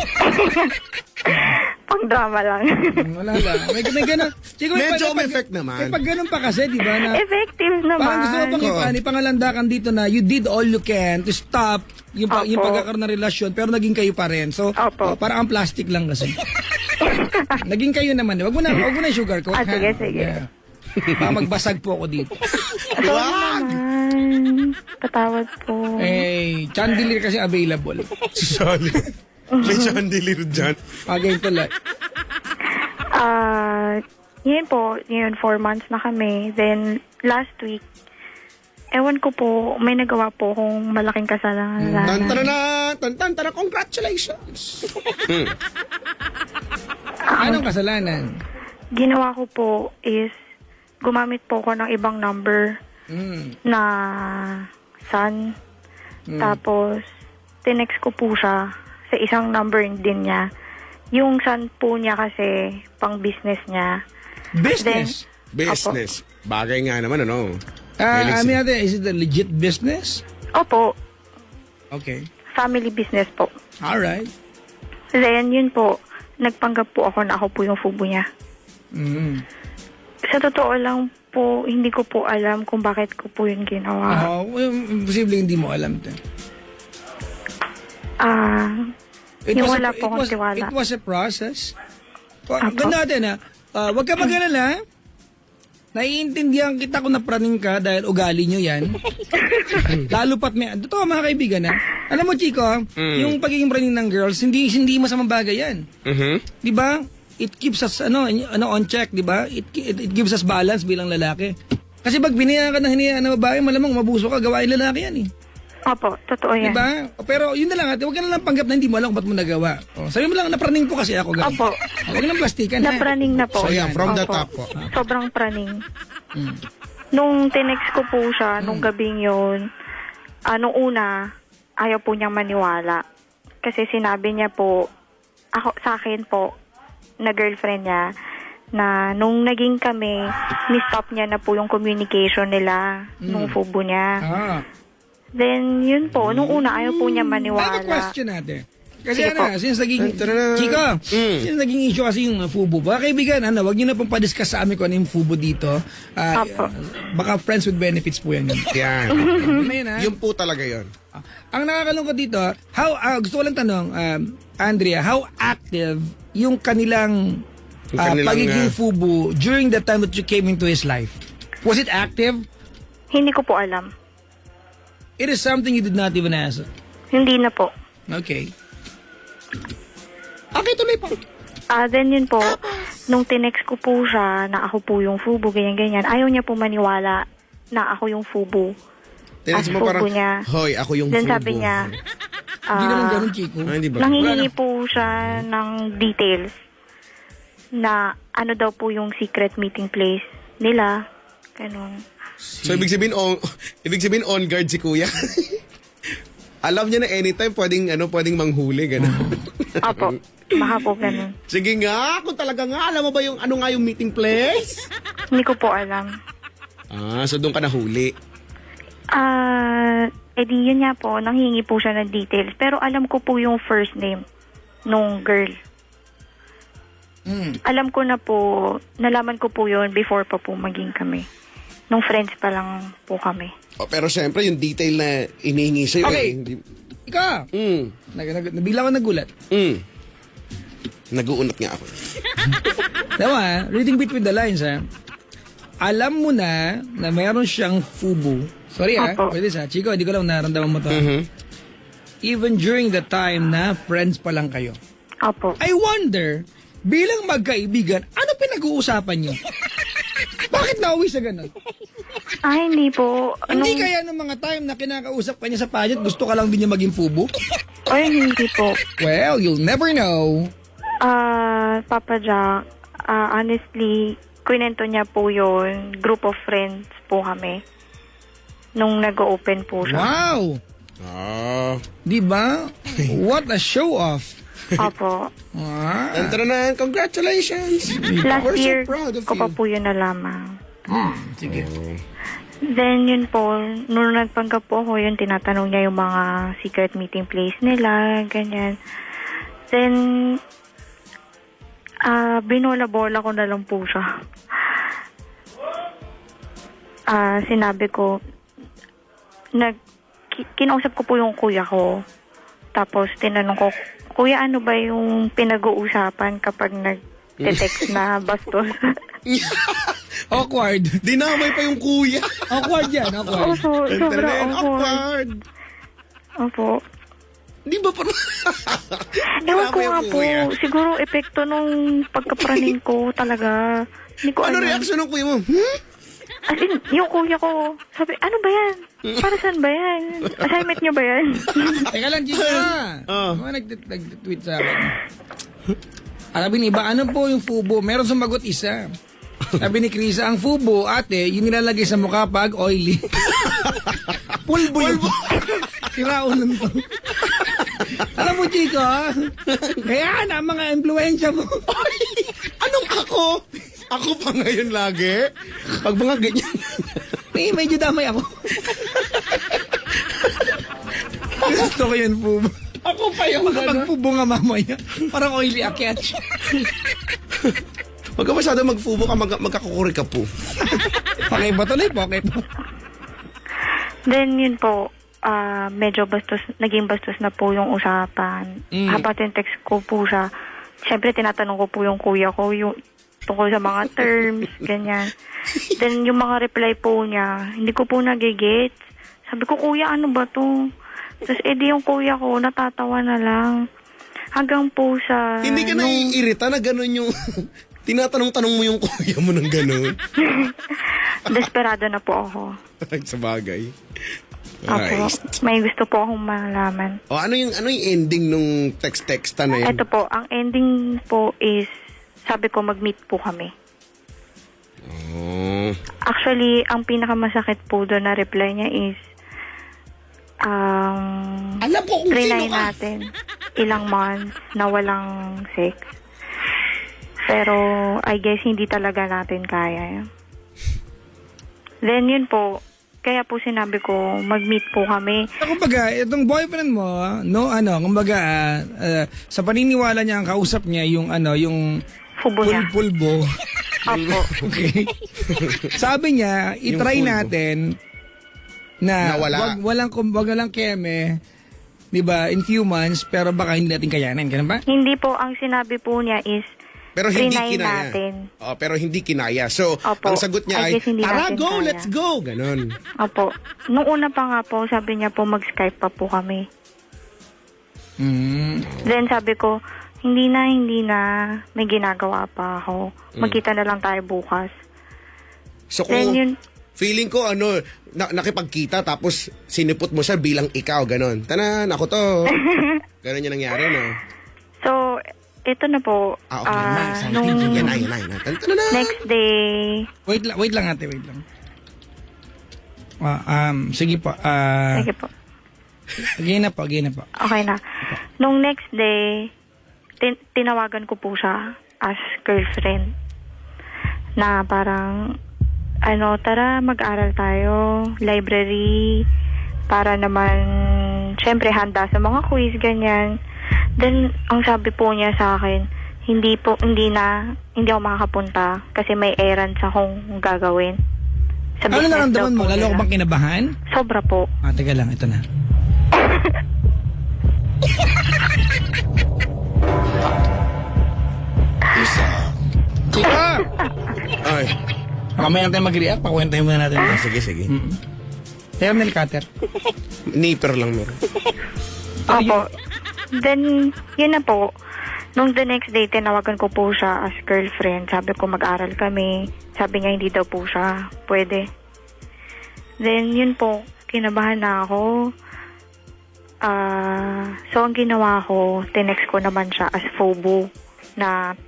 Pang drama lang. Wala lang. May ganun. Siguro, Medyo effect naman. Pag ganun pa kasi, di ba? Na, Effective naman. parang gusto mo pang ipangalandakan dito na you did all you can to stop yung Opo. pagkakaroon ng relasyon pero naging kayo pa rin. So, Opo. parang ang plastic lang kasi. Naging kayo naman. Wag mo na sugar coat. Sige, sige. Yeah. Baka magbasag po ako dito. Sorry naman. Patawad po. Eh, chandelier kasi available. Sorry. May chandelier dyan. Again tuloy. Yun po, 4 months na kami. Then, last week, ewan ko po, may nagawa po akong malaking kasalanan. Tantana, congratulations. Anong kasalanan? Ginawa ko po is, gumamit po ako ng ibang number na son. Tapos, tinext ko po siya sa isang number din niya. Yung son po niya kasi, pang business niya. Business? Business. Bagay nga naman, ano? I mean, is it a legit business? Opo, Okay. family business po. Alright. Then, yun po, nagpanggap po ako na ako po yung fubo niya. Sa totoo lang po, hindi ko po alam kung bakit ko po yun ginawa. Imposible hindi mo alam. Yung wala po akong tiwala. It was a process. Apo. Ganda natin huwag ka mag-alala. Naiintindihan kita kung napraning ka dahil ugali nyo yan. Lalo pat may... Totoo mga kaibigan Alam mo, Chico, yung pagiging praning ng girls, hindi masamang bagay yan. Di ba? It keeps us on check, di ba? It gives us balance bilang lalaki. Kasi pag binayaan ka ng hinayaan na babae, malamang mabuso ka, gawain lalaki yan eh. Opo, totoo yan. Diba? Pero yun na lang huwag ka na lang panggap na hindi mo alam kung ba't mo nagawa. Sabi mo lang, napraning po kasi ako. Ganun. Opo. Huwag nang plastikan. Napraning na po. So yeah, from the Opo. top po. Sobrang praning. Nung tinext ko po siya, nung gabing yun, nung una, ayaw po niyang maniwala. Kasi sinabi niya po, sa akin po, na girlfriend niya, na nung naging kami, ni-stop niya na po yung communication nila, nung fubo niya. Then, yun po, nung una, ayaw po niya maniwala. question natin. Kasi Sige po. since naging, Chico, since naging issue kasi yung fubo, baka kaibigan, wag nyo na pong pa-discuss sa amin kung ano yung fubo dito. Apo. Baka friends with benefits po yan. Yan. Yun, Yung po talaga yon. Ang nakakalungkot dito, gusto ko lang tanong, Andrea, how active yung kanilang pagiging fubo during the time that you came into his life? Was it active? Hindi ko po alam. It is something you did not even ask. Hindi na po. Okay. Okay, tuloy po. Then yun po, nung tinext ko po siya na ako po yung fubo, ganyan-ganyan, ayaw niya po maniwala na ako yung fubo. Tinext mo fubo parang, niya. hoy, ako yung Then fubo. sabi niya, Hindi naman ganun, Chico. Hindi ba? nanghihingi po siya ng details na ano daw po yung secret meeting place nila. Ganun. So, ibig sabihin on guard si kuya. Alam niya na anytime pwedeng manghuli, gano'n. Opo, baka po ganun. Sige nga, kung talaga nga, alam mo ba yung ano nga yung meeting place? Hindi ko po alam. So doon ka nahuli. Di yun nga po, nanghingi po siya ng details. Pero alam ko po yung first name nung girl. Alam ko na po, nalaman ko po yun before pa po maging kami. Nung friends pa lang po kami. Pero syempre, yung detail na inihingi sa'yo. Okay. Ikaw, Mm. nabigla ko nagulat. Nag-uunat nga ako. Diba, reading between the lines, alam mo na meron siyang fubo. Sorry Opo. pwede Chico, hindi ko lang naramdaman mo to. Even during the time na friends pa lang kayo. Opo. I wonder, bilang magkaibigan, ano pinag-uusapan niyo? Bakit nauwi sa ganun? Hindi po. Hindi kaya ng mga time na kinakausap ka niya sa pageant, gusto ka lang din niya maging fubo? Hindi po. Well, you'll never know. Papa Jack, honestly, kwento niya po yun. Group of friends po kami. Nung nag-open po siya. Wow! Di ba? What a show-off. Opo. Tantaranan, congratulations! Last We're so year proud of ko pa you. po yun nalaman. Sige. Then yun po, nung nagpanggap po ako, yun, tinatanong niya yung mga secret meeting place nila, ganyan. Then, binola-bola ko na lang po siya. Sinabi ko, kinausap ko po yung kuya ko. Tapos tinanong ko, kuya, ano ba yung pinag-uusapan kapag nag-text na bastos? Awkward. Dinamay pa yung kuya. Awkward yan, awkward. Opo, sobrang awkward. Awkward. Opo. Di ba parang... Ewan ko Dinamay nga yung po, kuya. siguro epekto nung pagkapraning ko talaga. Hindi ko Ano alam. reaction ng kuya mo? As in, yung kuya ko, sabi, ano ba yan? Para saan ba yan? Assignment niyo ba yan? Teka lang, Chica. Oh. Mga nag-tweet sa akin. Sabi ni iba, ano po yung fubo? Meron sumagot isa. Sabi ni Krisa, ang fubo, ate, yung nilalagay sa mukha pag oily. Pulbo yun. Kiraunan to. Alam mo, Chico, kaya na mga impluensya mo. Ay, anong ako? Ako pa ngayon lagi? Pag mga ganyan. Medyo damay ako. Gusto ko yun, fubo. Ako pa yung Kapag gano'n. fubo nga mamaya, parang oily akyat. Huwag ka masyado magfubo ka, magkakukuri ka po. Okay ba tuloy po? Okay po. Then yun po, medyo naging bastos na po yung usapan. Habang text ko po siya, syempre tinatanong ko po yung kuya ko, yung tungkol sa mga terms, ganyan. Then yung mga reply po niya, hindi ko po nagigets. Sabi ko, kuya, ano ba to? Tapos edi yung kuya ko, natatawa na lang. Hanggang po sa... Hindi ka naiirita na gano'n yung... Tinatanong-tanong mo yung kuya mo ng gano'n. Desperado na po ako. Sa bagay. Opo, may gusto po akong malaman. O ano yung ending nung text-texta na yun? Ito po, ang ending po is, sabi ko mag-meet po kami. Oh. Actually, ang pinakamasakit po doon na reply niya is, Alam ko kung sino trinay ka. natin ilang months na walang sex. Pero, I guess, hindi talaga natin kaya. Then, yun po, kaya po sinabi ko, mag-meet po kami. Kumbaga, itong boyfriend mo, kumbaga, sa paniniwala niya, ang kausap niya, yung Fubo niya. pulbo. Opo. Okay. Sabi niya, itry Yung pulbo. natin na Nawala. walang keme, di ba, in few months, pero baka hindi natin kayanin. Ganun ba? Hindi po, ang sinabi po niya is, Pero hindi trinay kinaya. natin. Oh, pero hindi kinaya. So, Opo. ang sagot niya I ay, guess hindi tara, natin go, kaya." let's go. Ganon. Opo. Nung una pa nga po, sabi niya po mag-Skype pa po kami. Then sabi ko, hindi na, may ginagawa pa ako. Magkita na lang tayo bukas. So, Then kung yun, feeling ko, nakipagkita, tapos sinipot mo siya bilang ikaw, ganon. Tanan, ako to. Ganon yung nangyari, no? so, ito na po. Okay. Nung Yan na. Tanan. next day, Wait lang ate, wait lang. Sige po. sige po. Again na po. Okay na. Nung next day, tinawagan ko po siya as girlfriend. Na parang, tara mag-aral tayo, library, para naman, syempre handa sa mga quiz, ganyan. Then, ang sabi po niya sa akin, hindi ako makakapunta kasi may errands akong gagawin. Sa Ano business naramdaman daw mo? po Lalo ko nila. bang kinabahan? Sobra po. Teka lang, ito na. Chika! Ay. Mamaya tayo mag-react, pakwentahin muna natin. Sige. Ternel cutter. Nipper lang meron. Opo. Then, yun na po. Nung the next day, tinawagan ko po siya as girlfriend. Sabi ko mag-aral kami. Sabi niya hindi daw po siya pwede. Then, yun po. Kinabahan na ako. So, ang ginawa ko, tinext ko naman siya as FOBO na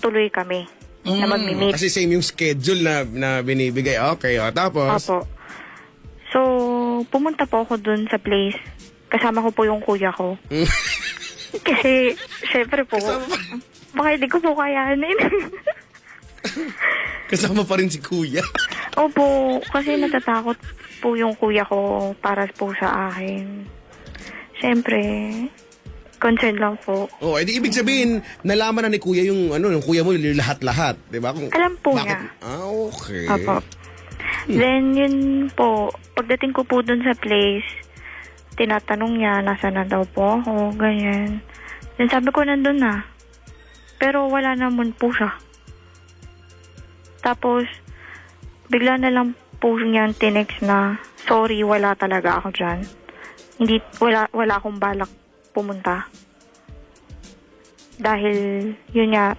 tuloy kami na mag-meet. Kasi same yung schedule na binibigay. Okay, tapos? Opo. So, pumunta po ako dun sa place. Kasama ko po yung kuya ko. Kasi, syempre po, baka hindi ko po kayanin. Kasama pa rin si kuya. Opo, kasi natatakot po yung kuya ko para po sa akin. Siyempre, concern lang po. Oh, edi ibig sabihin, nalaman na ni kuya yung kuya mo yung lahat-lahat, 'di ba? Alam po niya. Okay. Opo. Then, yun po, pagdating ko po dun sa place, tinatanong niya, nasa na daw po ako, ganyan. Then sabi ko, nandun na. Pero wala naman po siya. Tapos, bigla na lang po niyang tinext na, sorry, wala talaga ako dyan. Wala akong balak pumunta. Dahil, yun nga,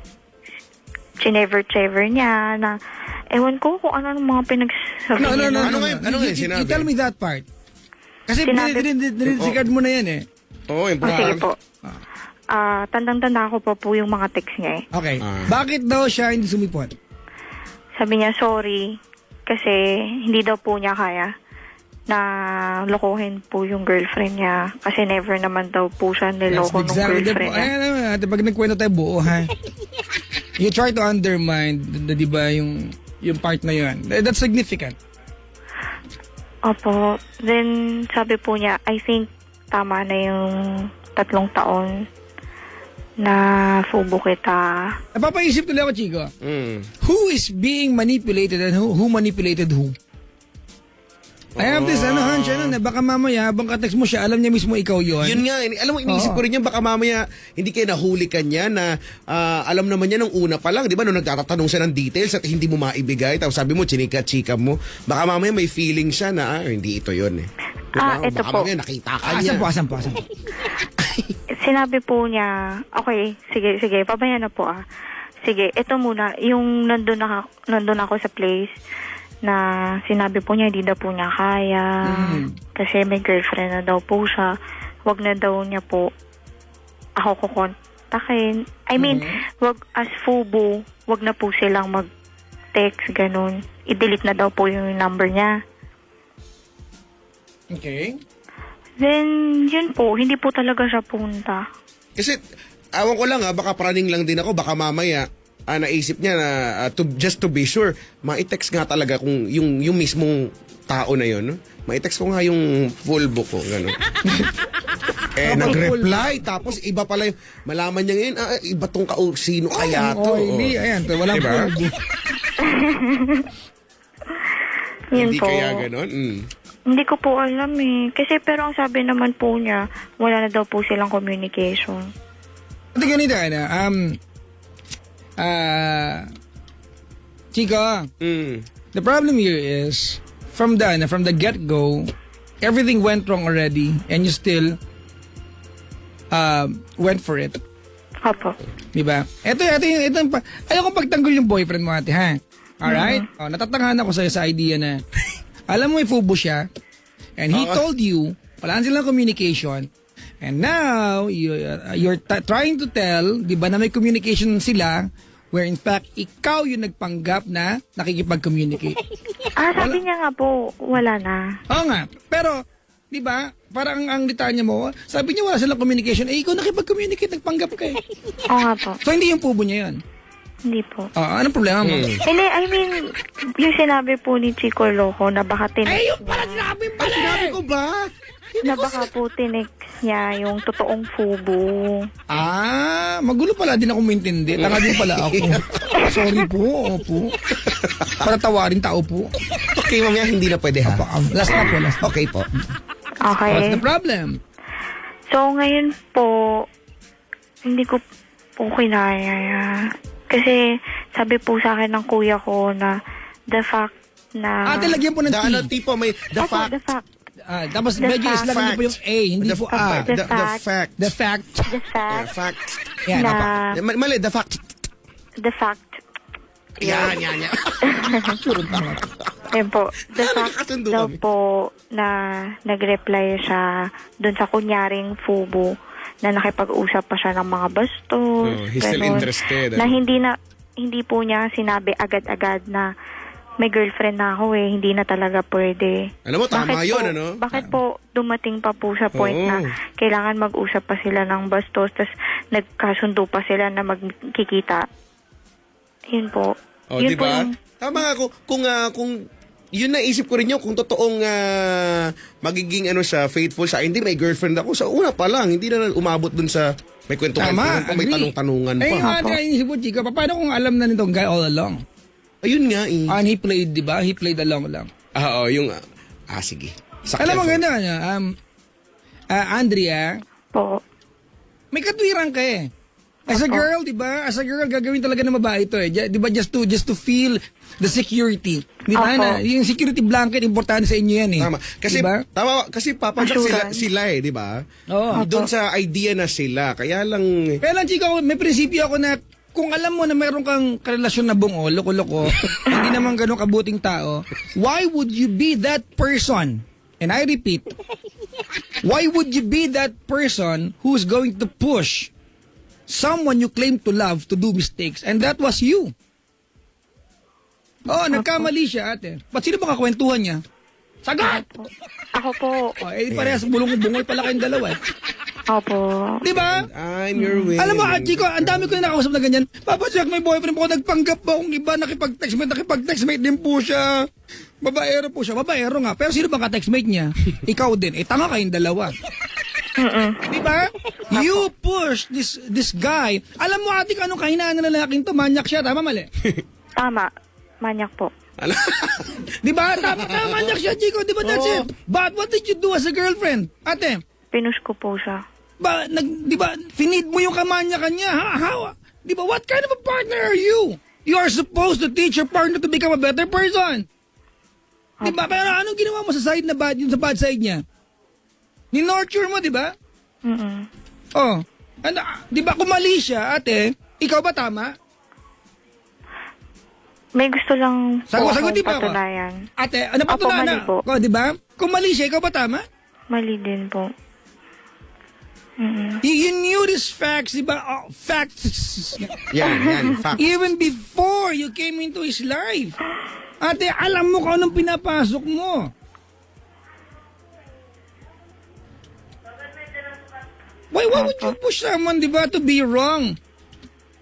chinever-chever niya na, ewan ko kung ano mga pinagsasabi niya. Ano nga yung sinabi? You tell me that part. Kasi dinidisregard mo na yan eh. Oo, Sige po. Tandang-tanda ko pa po yung mga text niya eh. Okay. Bakit daw siya hindi sumipot? Sabi niya, sorry, kasi hindi daw po niya kaya na lokohin po yung girlfriend niya. Kasi never naman daw po siya niloko ng girlfriend niya. Ayan naman, pag nagkwento tayo buo, ha? You try to undermine, di ba, yung part na yun. That's significant. Opo. Then, sabi po niya, I think tama na yung 3 taon na fubo kita. Napapaisip tuloy ako, Chico. Mm. Who is being manipulated and who manipulated who? I have this hunch, na baka mamaya, habang ka-text mo siya, alam niya mismo ikaw yon. Yun nga, alam mo, iniisip ko rin yan, baka mamaya hindi kayo nahuli ka niya na alam naman niya nung una pa lang, di ba, nung nagtatanong siya ng details at hindi mo maibigay, tapos sabi mo, chinika-chika mo, baka mamaya may feeling siya na, hindi ito yun eh. Diba? Ito baka po. mamaya nakita ka niya. Asan po. Sinabi po niya, okay, sige, pabayaan na po Sige, ito muna, yung nandun ako sa place, na sinabi po niya, hindi daw po niya kaya, kasi may girlfriend na daw po siya, wag na daw niya po ako kukontakin. I mean, wag as FUBU, wag na po silang mag-text, ganun. I-delete na daw po yung number niya. Okay. Then, yun po, hindi po talaga siya punta. Kasi, awan ko lang baka praning lang din ako, baka mamaya, naisip niya na just to be sure, ma-text nga talaga kung yung mismong tao na yun, no? Ma-text ko nga yung full book ko, gano'n. Nag-reply, tapos iba pala yung, malaman niya ngayon, iba tong sino kaya to. Hindi, ayan, walang Diba? pulbo. Yun Hindi po. kaya gano'n? Hindi ko po alam eh. Kasi pero ang sabi naman po niya, wala na daw po silang communication. Ito ganito, Chico, the problem here is, from the get-go, everything went wrong already, and you still went for it. Opo. Diba? Ito ayoko pagtanggol yung boyfriend mo, ate, ha? Alright? Natatanghan ako sa'yo sa idea na, alam mo, ifubo siya, and he told you, wala silang communication, and now, you're trying to tell, di ba, na may communication sila, where in fact, ikaw yung nagpanggap na nakikipag-communicate. Sabi niya nga po, wala na. Oo nga, pero, di ba, parang ang litanya mo, sabi niya wala silang communication, ikaw nakipag-communicate, nagpanggap ka eh. Oo nga po. So, hindi yung pubo niya yun. Hindi po. Anong problema mo? Hindi, I mean, yung sinabi po ni Chico Loco na baka tinext Yung pala sinabi mo pala! Sinabi ko ba? na baka po tinext niya yung totoong fubo. Magulo pala din ako maintindihan. Tanga din pala ako. Sorry po, opo. Para tawarin tao po. Okay, mamaya hindi na pwede ha. Last na po, last na. Okay po. Okay. What's the problem? So, ngayon po, hindi ko po kinaya. Kasi, sabi po sa akin ng kuya ko na the fact na... Lagyan po ng T. Tipo, may the Opo, fact. the fact. Tapos The medyo fact. islagyan niyo po yung A, hindi po A. The The fact. The fact. The fact Fact. Yan, na... Mali, the fact. The fact. Yan. Ayun po. The fact Nakakasundo daw kami. po na nag-reply siya dun sa kunyaring fubo na nakipag-usap pa siya ng mga bastos. He's still ganun. interested. Na hindi po niya sinabi agad-agad na may girlfriend na ako hindi na talaga pwede. Alam mo, tama Bakit yun, po, ano? Bakit po dumating pa po sa point Oo. na kailangan mag-usap pa sila ng bastos, tas nagkasundo pa sila na magkikita? Yun po. O, Yun di po ba? yung- Tama nga, kung yun naisip ko rin yun kung totoong magiging siya, faithful siya. Hindi, may girlfriend ako. Sa una pa lang, hindi na umabot dun sa may kwentuhan pa, may agree. tanong-tanungan Eh, pa. yung naisip ko, chika, paano kung alam na nitong guy all along? Ayun nga eh. And he played, di ba? He played along lang. Oo, yung... sige. Alam mo, ganda niya. Andrea, Po. may katwiran ka eh. As a girl, di ba? As a girl, gagawin talaga ng babae ito eh. Di ba? Just to feel the security. Di ba? Opo. Na, yung security blanket, importante sa inyo yan eh. Tama. Kasi, diba? kasi Papa Jack sila di ba? Oo. Doon sa idea na sila. Kaya lang... Kaya lang, chika, may prinsipyo ako na kung alam mo na mayroon kang karelasyon na bungo, loko-loko, hindi naman ganun kabuting tao, why would you be that person? And I repeat, why would you be that person who's going to push someone you claim to love to do mistakes? And that was you. Oh, nagkamali siya, ate. Ba't sino ba kakwentuhan niya? Sagat! Ako po. Oh, parehas bulong-bungol pala kayong dalawa. Opo. Di ba? I'm your way. Alam mo, Chico, ang dami ko na nakausap na ganyan. Papa Jack, may boyfriend po. Nagpanggap ba akong iba? Nakipag-textmate din po siya. Babaero po siya. Babaero nga. Pero sino bang ka-textmate niya? Ikaw din. Tanga kayong dalawa. Di ba? You push this guy. Alam mo, ate, anong kahinaan ng lalaking to? Manyak siya. Tama, mali? Tama. Manyak po. Di ba? Tama, manyak siya, Chico. Di ba that's it? But what did you do as a girlfriend? Ate? Pinush ko po siya. Di ba, finid mo yung kamanyakan niya, ha? How? Di ba, what kind of a partner are you? You are supposed to teach your partner to become a better person. Di ba, pero anong ginawa mo sa side na bad, yung sa bad side niya? Ni-nurture mo, di ba? Oh, di ba, kung mali siya, ate, ikaw ba tama? May gusto lang po Sagutin akong pa ako. patunayan. Ate, ano patunayan? Opo, mali po. Di ba? Kung mali siya, ikaw ba tama? Mali din po. You knew these facts, di ba? Oh, facts. Yan, fact. Even before you came into his life. Ate, alam mo kung anong pinapasok mo. Why would you push someone, di ba, to be wrong?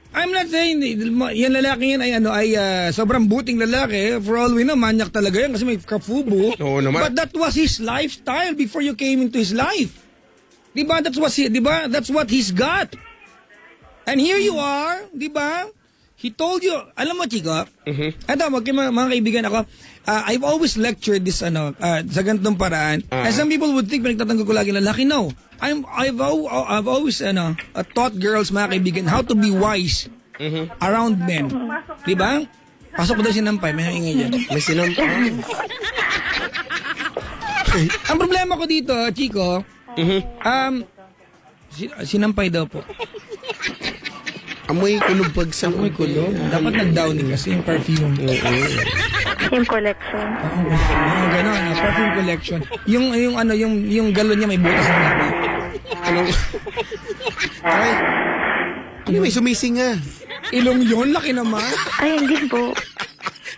I'm not saying, yan lalaki yan ay sobrang buting lalaki. For all we know, manyak talaga yan kasi may kafubo. Oo naman. But that was his lifestyle before you came into his life. Diba? That's what he's got. And here you are, diba? He told you, alam mo, Chico, ito, mga kaibigan ako, I've always lectured this, sa ganitong paraan. And some people would think, pinagtatanggol ko lagi lalaki. No. I've always, taught girls, mga kaibigan, how to be wise around men. Diba? Pasok ko daw sinampay, may ingay dyan. May sinampay. Ang problema ko dito, Chico, sinampay daw po. Amoy kulog pag sa... Amoy kulog. Dapat nag-downing kasi yung perfume. Yung collection. Gano'n, perfume collection. Yung galon niya may butas na lahat. Ay, may sumisinga. Ilong yun, laki naman. Ay, hindi po.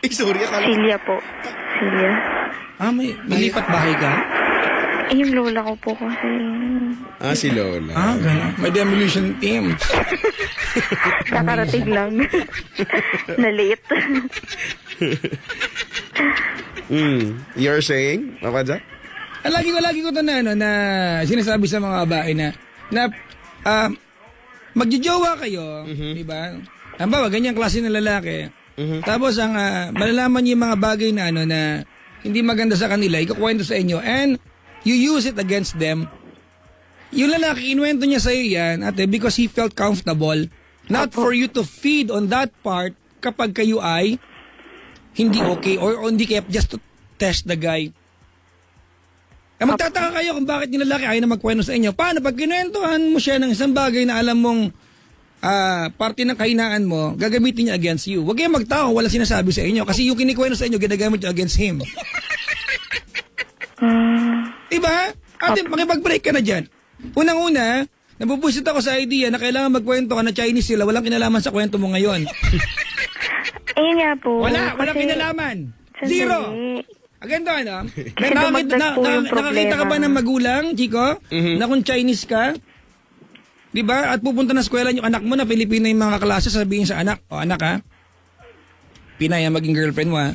Sorry, akala. Silya po. Silya. May lipat bahay ka? Yung lola ko po kasi. Si Lola. Gano'n. May demolition team. Kakarating lang. Na-late. You're saying, Papa Jack? Lagi ko ito na sinasabi sa mga babae na magjojowa kayo, di ba? Halimbawa, ganyang klase ng lalaki. Tapos malalaman niyo yung mga bagay na na hindi maganda sa kanila, ikukwento sa inyo, and you use it against them. Yung lalaki, kinuwento niya sa'yo yan, ate, because he felt comfortable. Not for you to feed on that part kapag kayo ay hindi okay or hindi kaya just to test the guy. Magtataka kayo kung bakit yung lalaki ayaw na magkwento sa inyo. Paano pag kinuwentuhan mo siya ng isang bagay na alam mong parte ng kahinaan mo, gagamitin niya against you. Huwag kayong magtaka kung wala sinasabi sa inyo kasi yung kinikwento sa inyo, ginagamit niyo against him. Diba? Ate, makipag-break ka na dyan. Unang-una, nabubusit ako sa idea na kailangan magkwento ka na Chinese sila, walang kinalaman sa kwento mo ngayon. Ayun nga po. Walang kinalaman. Zero. Ganito, nakakita ka ba ng magulang, Chico? Na kung Chinese ka, di ba? At pupunta na eskwela yung anak mo na Pilipino yung mga kaklase, sabihin sa anak, anak ha, Pinay ang maging girlfriend mo, ha?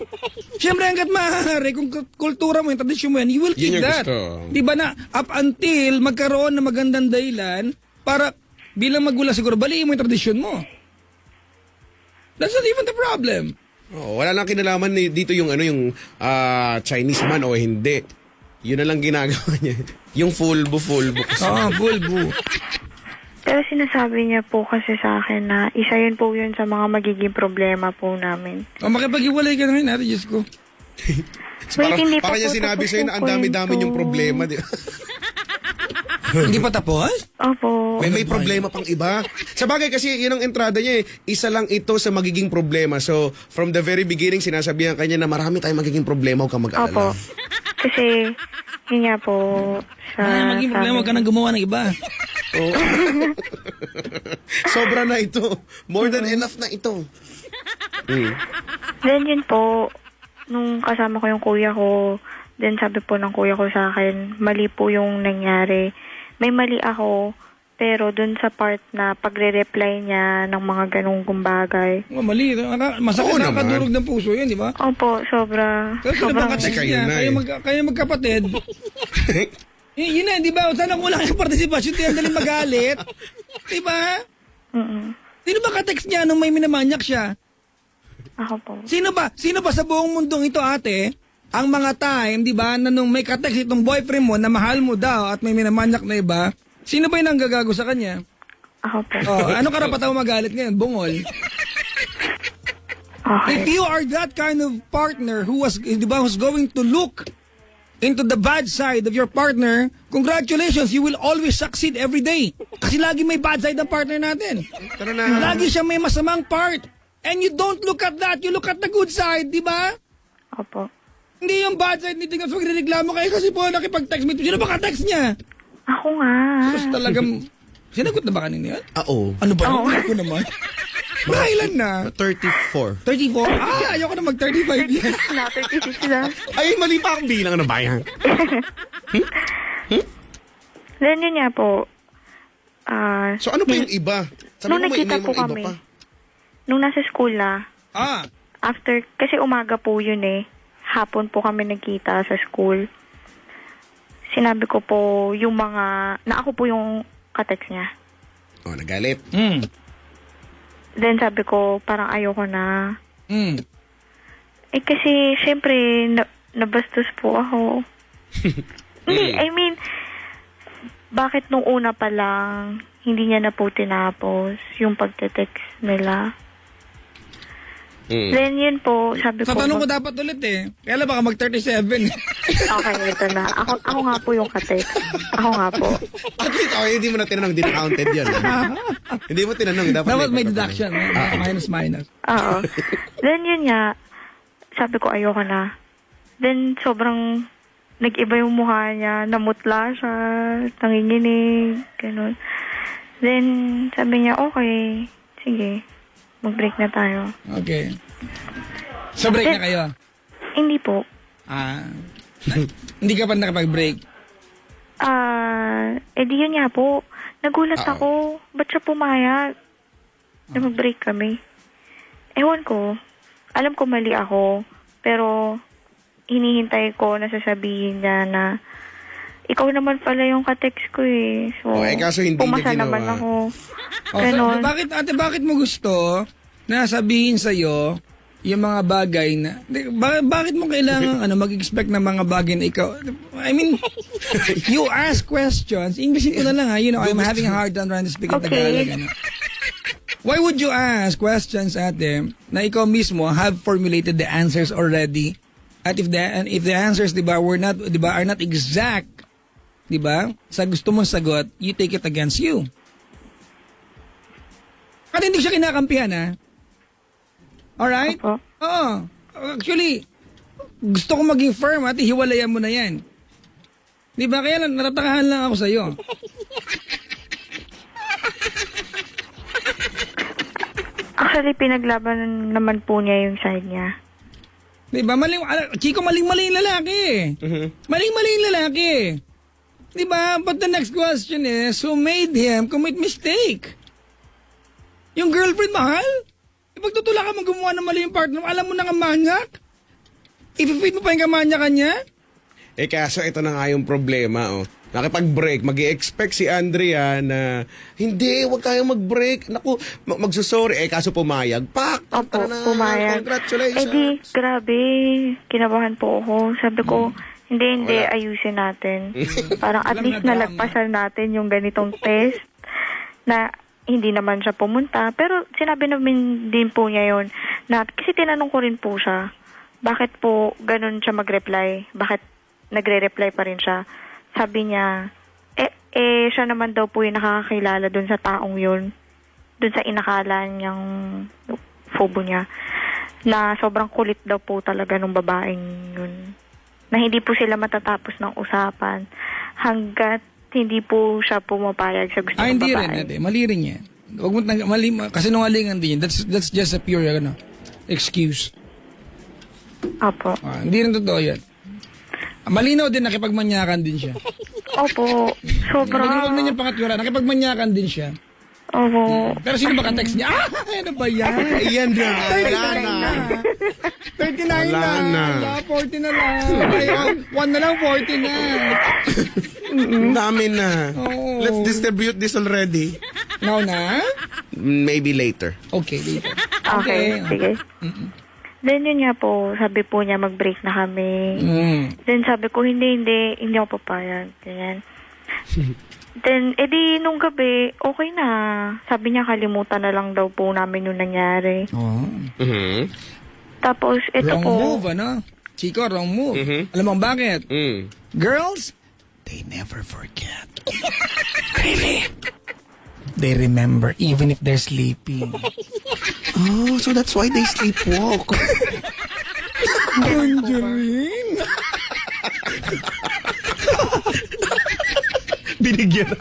Siyempre, hanggat maaari, kung kultura mo, yung tradisyon mo yan, you will keep Yun yung that. gusto. Di ba na, up until magkaroon ng magandang dahilan para bilang magulang siguro, baliin mo yung tradisyon mo. That's not even the problem. Oh, wala nang kinalaman dito yung Chinese man o hindi. Yun na lang ginagawa niya. Yung fulbo. Oo, bulbu. Pero sinasabi niya po kasi sa akin na isa yun po yun sa mga magiging problema po namin. O, makipag-iwalay ka na rin, Ate Diyos ko. Wait, hindi pa Parang niya po sinabi tapos sa'yo na ang yung dami-dami kwento. yung problema. Di ba? Hindi pa tapos? Opo. May problema pang iba. Sa bagay kasi yun ang entrada niya eh. Isa lang ito sa magiging problema. So, from the very beginning, sinasabihan kanya na marami tayong magiging problema. Huwag kang mag-alala. Opo. Kasi, yun nga po, sa Maging problema, huwag ka nang gumawa ng iba. Oo. Sobra na ito. More than enough na ito. Then yun po, nung kasama ko yung kuya ko, then sabi po ng kuya ko sa akin, mali po yung nangyari. May mali ako, pero dun sa part na pagre-reply niya ng mga ganung bagay. Oh, mali. Masakit Oo na naman. kadurog ng puso yun, di ba? Opo, sobra. Kasi sino ba Sobrang, katext Kayo niya? na eh. Kayo magkapatid. Yun na, di ba? Sana kulang yung participation, di ang daling magalit. Di ba? Sino ba ka-text niya nung may minamanyak siya? ako po. Sino ba sa buong mundong ito, ate, ang mga time, di ba, na nung may ka-text itong boyfriend mo na mahal mo daw at may minamanyak na iba, sino ba yung nanggagago sa kanya? Ako po. Oh, ano karapatan mo magalit ngayon? Bungol. If Okay. you are that kind of partner who's going to look into the bad side of your partner, congratulations, you will always succeed every day. Kasi lagi may bad side ang partner natin. Tara na. Lagi siya may masamang part. And you don't look at that, you look at the good side, di ba? Opo. Hindi yung bad side, hindi tingnan magreklamo kayo kasi po nakipag-text me. Sino ba ka-text niya? Ako nga. Tapos talagang, sinagot na ba kanina yan? Oo. Ano ba? Hindi ko naman. Kailan na? 34. 34? Ah, ayoko na mag-35 yan. Na, 36 na. Ay, mali pa akong bilang. Ano ba yan? Then yun nga po. So ano pa yung iba? Sabi Nung mo may nakita iba po iba kami, pa. nung nasa school na, Ah, after, kasi umaga po yun eh. Hapon po kami nagkita sa school. Sinabi ko po yung mga, na ako po yung katext niya. Oh, nagalit. Then sabi ko, parang ayoko na. mm. Eh kasi, syempre, nabastos po ako. Hindi, I mean, bakit nung una pa lang, hindi niya na po tinapos yung pagte-text nila. Then yun po, sabi ko, Sa tanong ko dapat ulit eh. Kaya lang baka mag-37. okay, ito na. Ako nga po yung katext. Ako nga po. At least, hindi mo na tinanong. Hindi na counted yan. Hindi mo tinanong. Dapat may deduction. Minus. Oo. Then yun nga, sabi ko ayoko na. Then sobrang nag-iba yung mukha niya, namutla siya, nanginginig, ganun. Then sabi niya, okay, sige, mag-break na tayo. Okay. So break na kayo? Hindi po. Hindi ka pa nakapag-break? Di yun nga po. Nagulat ako. Ba't siya pumayag? Na mag-break kami. Ewan ko. Alam ko mali ako. Pero hinihintay ko na sasabihin niya na ikaw naman pala yung katext ko eh. So, kaso hindi niya pumasa ginawa. naman ako. Oh, Ganon. so, bakit mo gusto na sabihin sa'yo yung mga bagay na... Bakit mo kailangan mag-expect ng mga bagay na ikaw... I mean, you ask questions. Englishin ko na lang ha. You know, I'm having a hard time trying to speak in Okay. Tagalog. Why would you ask questions, ate, na ikaw mismo have formulated the answers already? At if the answers, di ba, are not exact, di ba, sa gusto mong sagot, you take it against you. At hindi siya kinakampihan, ha? Alright? Opo. Oo. Actually, gusto ko maging firm at hiwalayan mo na yan. Di ba? Kaya natatakahan lang ako sa'yo. Actually, pinaglaban naman po niya yung side niya. Di ba? Chico, maling-mali yung lalaki. Maling-mali yung lalaki. Di ba? But the next question is, who made him commit mistake? Yung girlfriend mahal? Ipagtutula ka mong gumawa ng mali yung partner mo, alam mo na nga manyak. Ipipit mo pa yung kamanya kanya? Kaso ito na nga yung problema, oh. Nakipag-break, mag-i-expect si Andrea na, hindi, wag tayong mag-break. Naku, magsusorry. Kaso pumayag. Pak! Opo, tara na. pumayag. Congratulations. Di, grabe. Kinabahan po ako. Sabi ko, hindi, ayusin natin. Parang at Walang least nadama. nalagpasan natin yung ganitong test na hindi naman siya pumunta. Pero sinabi namin din po niya yun na, kasi tinanong ko rin po siya, bakit po ganun siya mag-reply? Bakit nagre-reply pa rin siya? Sabi niya, siya naman daw po yung nakakakilala dun sa taong yun. Dun sa inakala niyang phobo niya. Na sobrang kulit daw po talaga nung babaeng yun. Na hindi po sila matatapos ng usapan hanggat hindi po siya pumapayag sa gusto ng Hindi babae. rin, ate. Mali rin yan. Huwag mo mali, kasi nungalingan din yan. That's just a pure, excuse. Opo. Hindi rin totoo yan. Malinaw din, nakipagmanyakan din siya. Opo. Sobra. Huwag na niya pangatwira, nakipagmanyakan din siya. Opo. Pero sino ba ka-text niya? Ano ba yan? Ayan na. Wala na. 39 Wala na. na. Wala, 40 na lang. Ay, 1 na lang, 40 na. Ang dami na. Oo. Let's distribute this already. Now na? Maybe later. Okay, later. Okay, sige. Then yun nga po, sabi po niya mag-break na kami. Then sabi ko, hindi ako papayag. Ganyan. Then, nung gabi, okay na. Sabi niya, kalimutan na lang daw po namin yung nangyari. Oh. Mhm. Tapos, ito Wrong po. move, ano? Chico, wrong move. Alam mo bakit? Mm. Girls, they never forget. Really? They remember even if they're sleeping. Oh, so that's why they sleepwalk. Conjuring? Binigyan.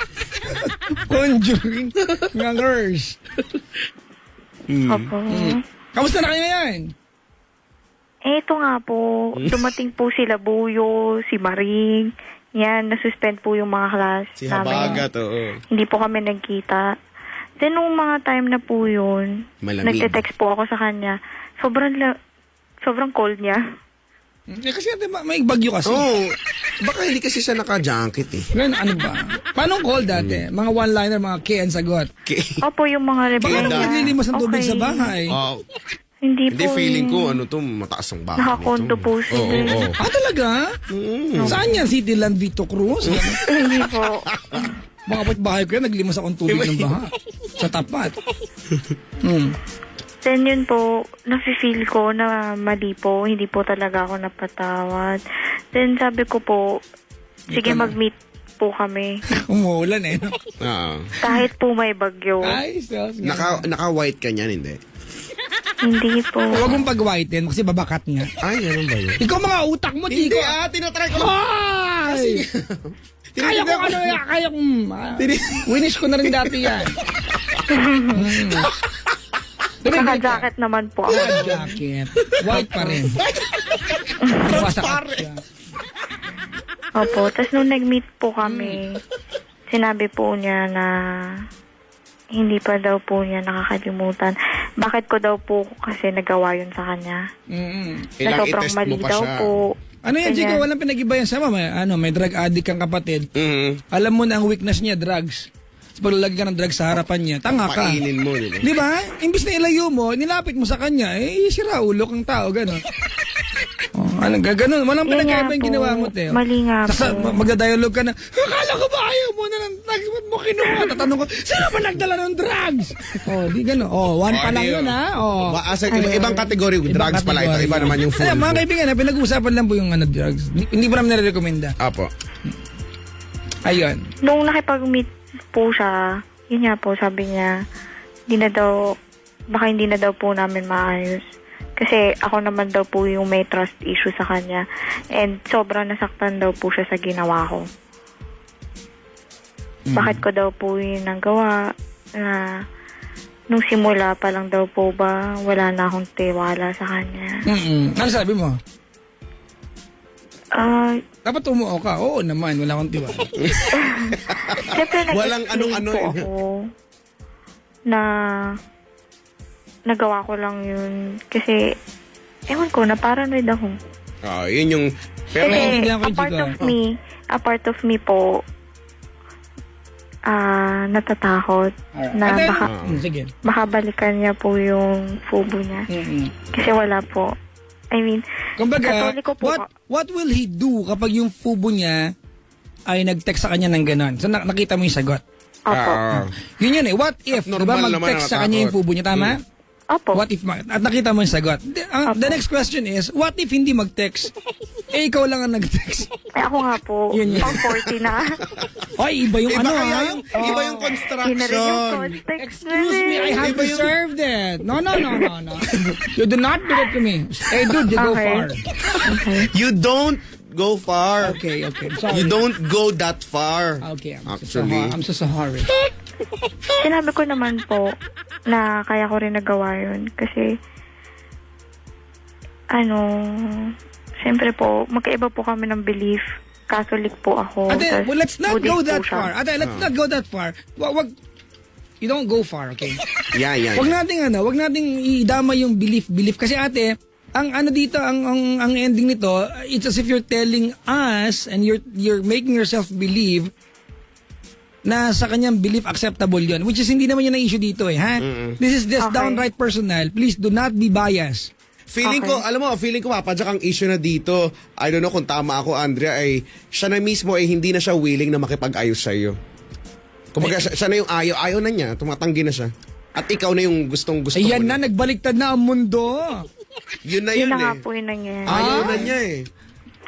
Conjuring? Ngangers. Opo. Kamusta na kayo ngayon? Ito nga po, dumating po sila Buyo, si Maring. Yan, nasuspend po yung mga class Si namin. Habagat, oo. Hindi po kami nagkita. Then, nung mga time na po yun, Malamig. nagte-text po ako sa kanya. Sobrang cold niya. Kasi ate, may bagyo kasi. Oh, baka hindi kasi siya naka-junket eh. Ngayon, ano ba? Paano call dati? Mga one-liner, mga K and sagot. Okay. Opo, yung mga reply Paano niya. naglilimas ng tubig Okay. sa bahay? Oh, Hindi hindi po. feeling ko ano to, mataas ang bahay Nakakonto po sila. Oo. Talaga? Saan yan? Cityland Vito Cruz? Hindi po. Mga bahay ko yan, naglimas akong tubig ng baha. Sa tapat. Then yun po, nafe-feel ko na mali po. Hindi po talaga ako napatawad. Then sabi ko po, sige mag-meet po kami. Umuulan eh. No? Ah. Kahit po may bagyo. Ay, sus. Naka-white ka niyan, hindi? Hindi po. Huwag mong pag-whiten kasi babakat nga. Ay, ganun ba yun? Ikaw mga utak mo, Chico. tinatry ko. Ay! Kaya ko ano yan, kaya ko, winish ko na rin dati yan. Naka-jacket naman po ako. Jacket. White pa rin. Transparent. Opo. Tapos nung nag-meet po kami, sinabi po niya na hindi pa daw po niya nakakalimutan. Bakit ko daw po kasi nagawa yun sa kanya? Na sobrang i-test mali mo pa daw siya. po. Ano yan, Chico? Ganyan. Walang pinag-iba yan sa may drug addict kang kapatid. Alam mo na ang weakness niya, drugs. Tapos pag ka ng drugs sa harapan niya, tanga ka. Painin mo, di ba? Di ba? Imbis na ilayo mo, nilapit mo sa kanya, sira ulo kang tao, gano'n. Anong gano'n? Walang Yun pinagkaiba nga yung po. ginawa mo, Teo. Mali nga Tapos po. magda-dialogue ka na, akala ko ba ayaw mo na ng drugs, ba't mo kinuha? Tatanong ko, sino ba nagdala ng drugs? Di gano'n. One pa lang yun, ha? Ibang kategory, drugs pala ito. Iba naman yung full. Mga kaibigan, pinag-uusapan lang po yung drugs. Hindi po namin nare-recommenda. Apo. Ayun. Nung nakipag-meet po siya, yun nga po, sabi niya, baka hindi na daw po namin maayos. Kasi ako naman daw po yung may trust issue sa kanya. And sobrang nasaktan daw po siya sa ginawa ko. Bakit ko daw po yung nagawa na nung simula pa lang daw po ba, wala na akong tiwala sa kanya. Ano sabi mo? Dapat umuo ka. Oo naman, wala akong tiwala. Siyempre, Walang nag-explain ano-ano po eh. ako na nagawa ko lang yun. Kasi, ewan ko, na-paranoid ako. Yun yung... Pero, Kasi, naiintindihan ko a yung part of me po, natatakot na Ate, sige. baka balikan niya po yung fubo niya. Kasi wala po. I mean, Kumbaga, Katoliko po what will he do kapag yung fubo niya ay nag-text sa kanya ng ganon? So, nakita mo yung sagot. Opo. Yun yun eh. What if, di ba, Abnormal naman mag-text sa kanya yung natatakot. fubo niya, tama? Opo. What if, at nakita mo yung sagot. The next question is, what if hindi mag-text? Ikaw lang ang nag-text. Ako nga po, Yun. pang 40 na. Ay, iba yung iba ano kaya ha? yung, iba yung Yun na rin yung construction. context. Excuse me, I have Iba yung- reserved it. No. You do not do it to me. Hey, dude, you go Okay. far. You don't go far. Okay. Sorry. You don't go that far. Okay, Actually. I'm so sorry. Sinabi ko naman po na kaya ko rin nagawa yun. Kasi, siyempre po, magkaiba po kami ng belief. Catholic po ako. Ate, tas well, let's not go Buddhist that po siya. far. Ate, let's not go that far. Wag, you don't go far, okay? Yeah. Wag nating idama yung belief kasi ate, ang ano dito, ang ending nito, it's as if you're telling us and you're making yourself believe na sa kanyang belief acceptable yun, which is hindi naman yun ang issue dito eh, ha? This is just Okay. downright personal. Please do not be biased. Feeling ko, papadyak ang issue na dito, I don't know kung tama ako, Andrea, ay siya na mismo ay hindi na siya willing na makipag-ayos sa'yo. Kumbaga, siya na yung ayaw na niya, tumatanggi na siya. At ikaw na yung gusto Ayan mo na, nagbaliktad na ang mundo. Yun na Yun yun na nga eh. po yung nangyari. Ayaw na niya eh.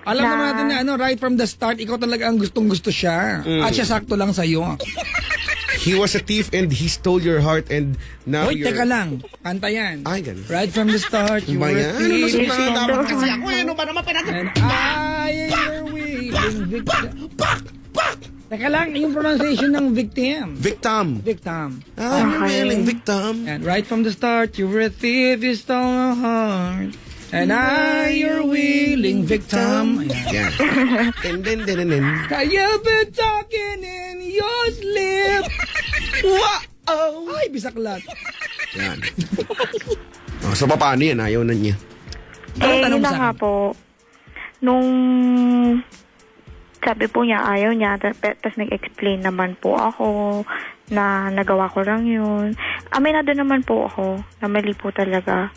Alam naman natin na right from the start, ikaw talaga ang gustong-gusto siya. At siya sakto lang sa'yo. He was a thief and he stole your heart and now Hoy, you're... teka lang. Kanta yan. Ay, ganun. Right from the start, you Ba were yan? Ano ba thief. sa dapat kasi ako eh? Ano ba naman And I am your willing victim. Teka lang, yung pronunciation ng victim. Victim. Victim. I'm your willing victim. And right from the start, you were a thief, you stole my heart. And I, your willing victim. Ayan. Yeah. And then. Kaya been talking in your sleep. Wow! Ay, bisaklat. Yan. So, paano yan? Ayaw na niya. Tanong Yun mo na sa nga akin. po, nung sabi po niya ayaw niya, tapos nag-explain naman po ako na nagawa ko lang yun. Aminado naman po ako na mali po talaga.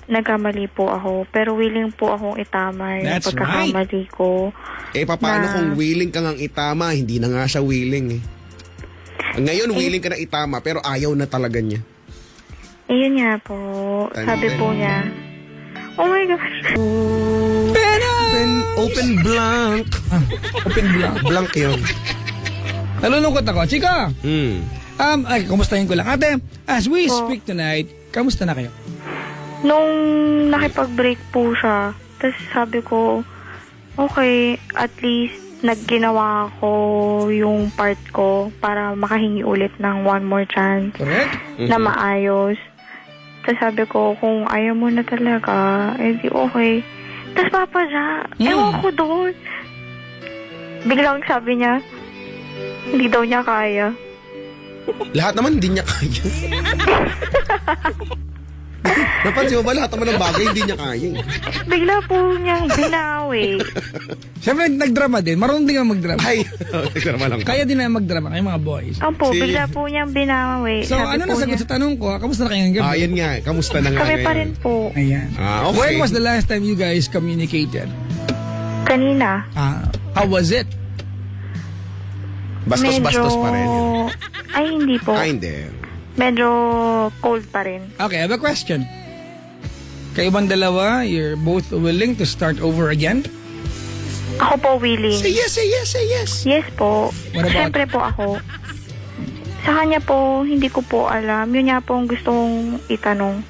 Nagkamali po ako, pero willing po akong itama yung That's pagkakamali ko. Paano Na- kung willing ka ngang itama? Hindi na nga siya willing eh. Ngayon, willing ka na itama, pero ayaw na talaga niya. Yun nga po, sabi po niya, oh my gosh. Open blank. Open blank. Blank yun. Nalulungkot ako. Chika, kumustahin ko lang. Ate, as we Po. speak tonight, kamusta na kayo? Nung nakipag-break po siya, tapos sabi ko, okay, at least nagginawa ko yung part ko para makahingi ulit ng one more chance Correct? na maayos. Tapos sabi ko, kung ayaw mo na talaga, di okay. Tapos Papa Ja, ewan ko doon. Biglang sabi niya, hindi daw niya kaya. Lahat naman hindi niya kaya. Napansin mo ba lahat naman ng bagay hindi niya kaya? Bigla po niyang binawi. Siyempre, nagdrama din. Marunong din ka magdrama. Ay, nagdarama lang. Kaya din na magdrama kayo mga boys. Opo, Si- bigla po niyang binawi. So, Sabi ano po nasagot niya, sa tanong ko? Kamusta na kayong gabi? Yan nga. Kamusta na nga kami ngayon? pa rin po. Ayan. Okay. When was the last time you guys communicated? Kanina. How was it? Bastos-bastos pa rin. yun. Ay, hindi po. Hindi. Medyo cold pa rin. Okay, I have a question. Kayo bang dalawa, you're both willing to start over again? Ako po willing. Say yes, say yes, say yes. Yes po. What about- Siyempre po ako. Sa kanya po, hindi ko po alam. Yun nga po ang gusto kong itanong.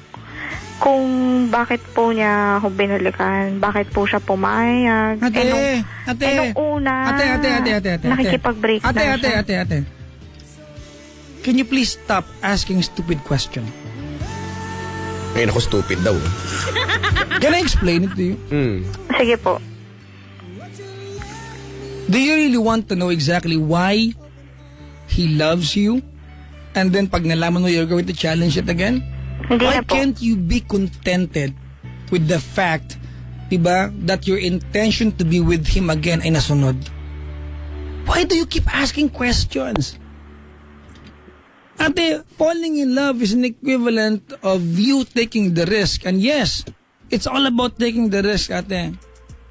Kung bakit po niya ako binalikan. Bakit po siya pumayag. Ate, nung una, ate. nakikipag-break na siya. Ate. Can you please stop asking stupid question? Ay, naku, stupid daw. Can I explain it to you? Sige po. Do you really want to know exactly why he loves you? And then pag nalaman mo you're going to challenge it again? Hindi Why na po. can't you be contented with the fact, diba, that your intention to be with him again ay nasunod? Why do you keep asking questions? Ate, falling in love is an equivalent of you taking the risk. And yes, it's all about taking the risk, ate.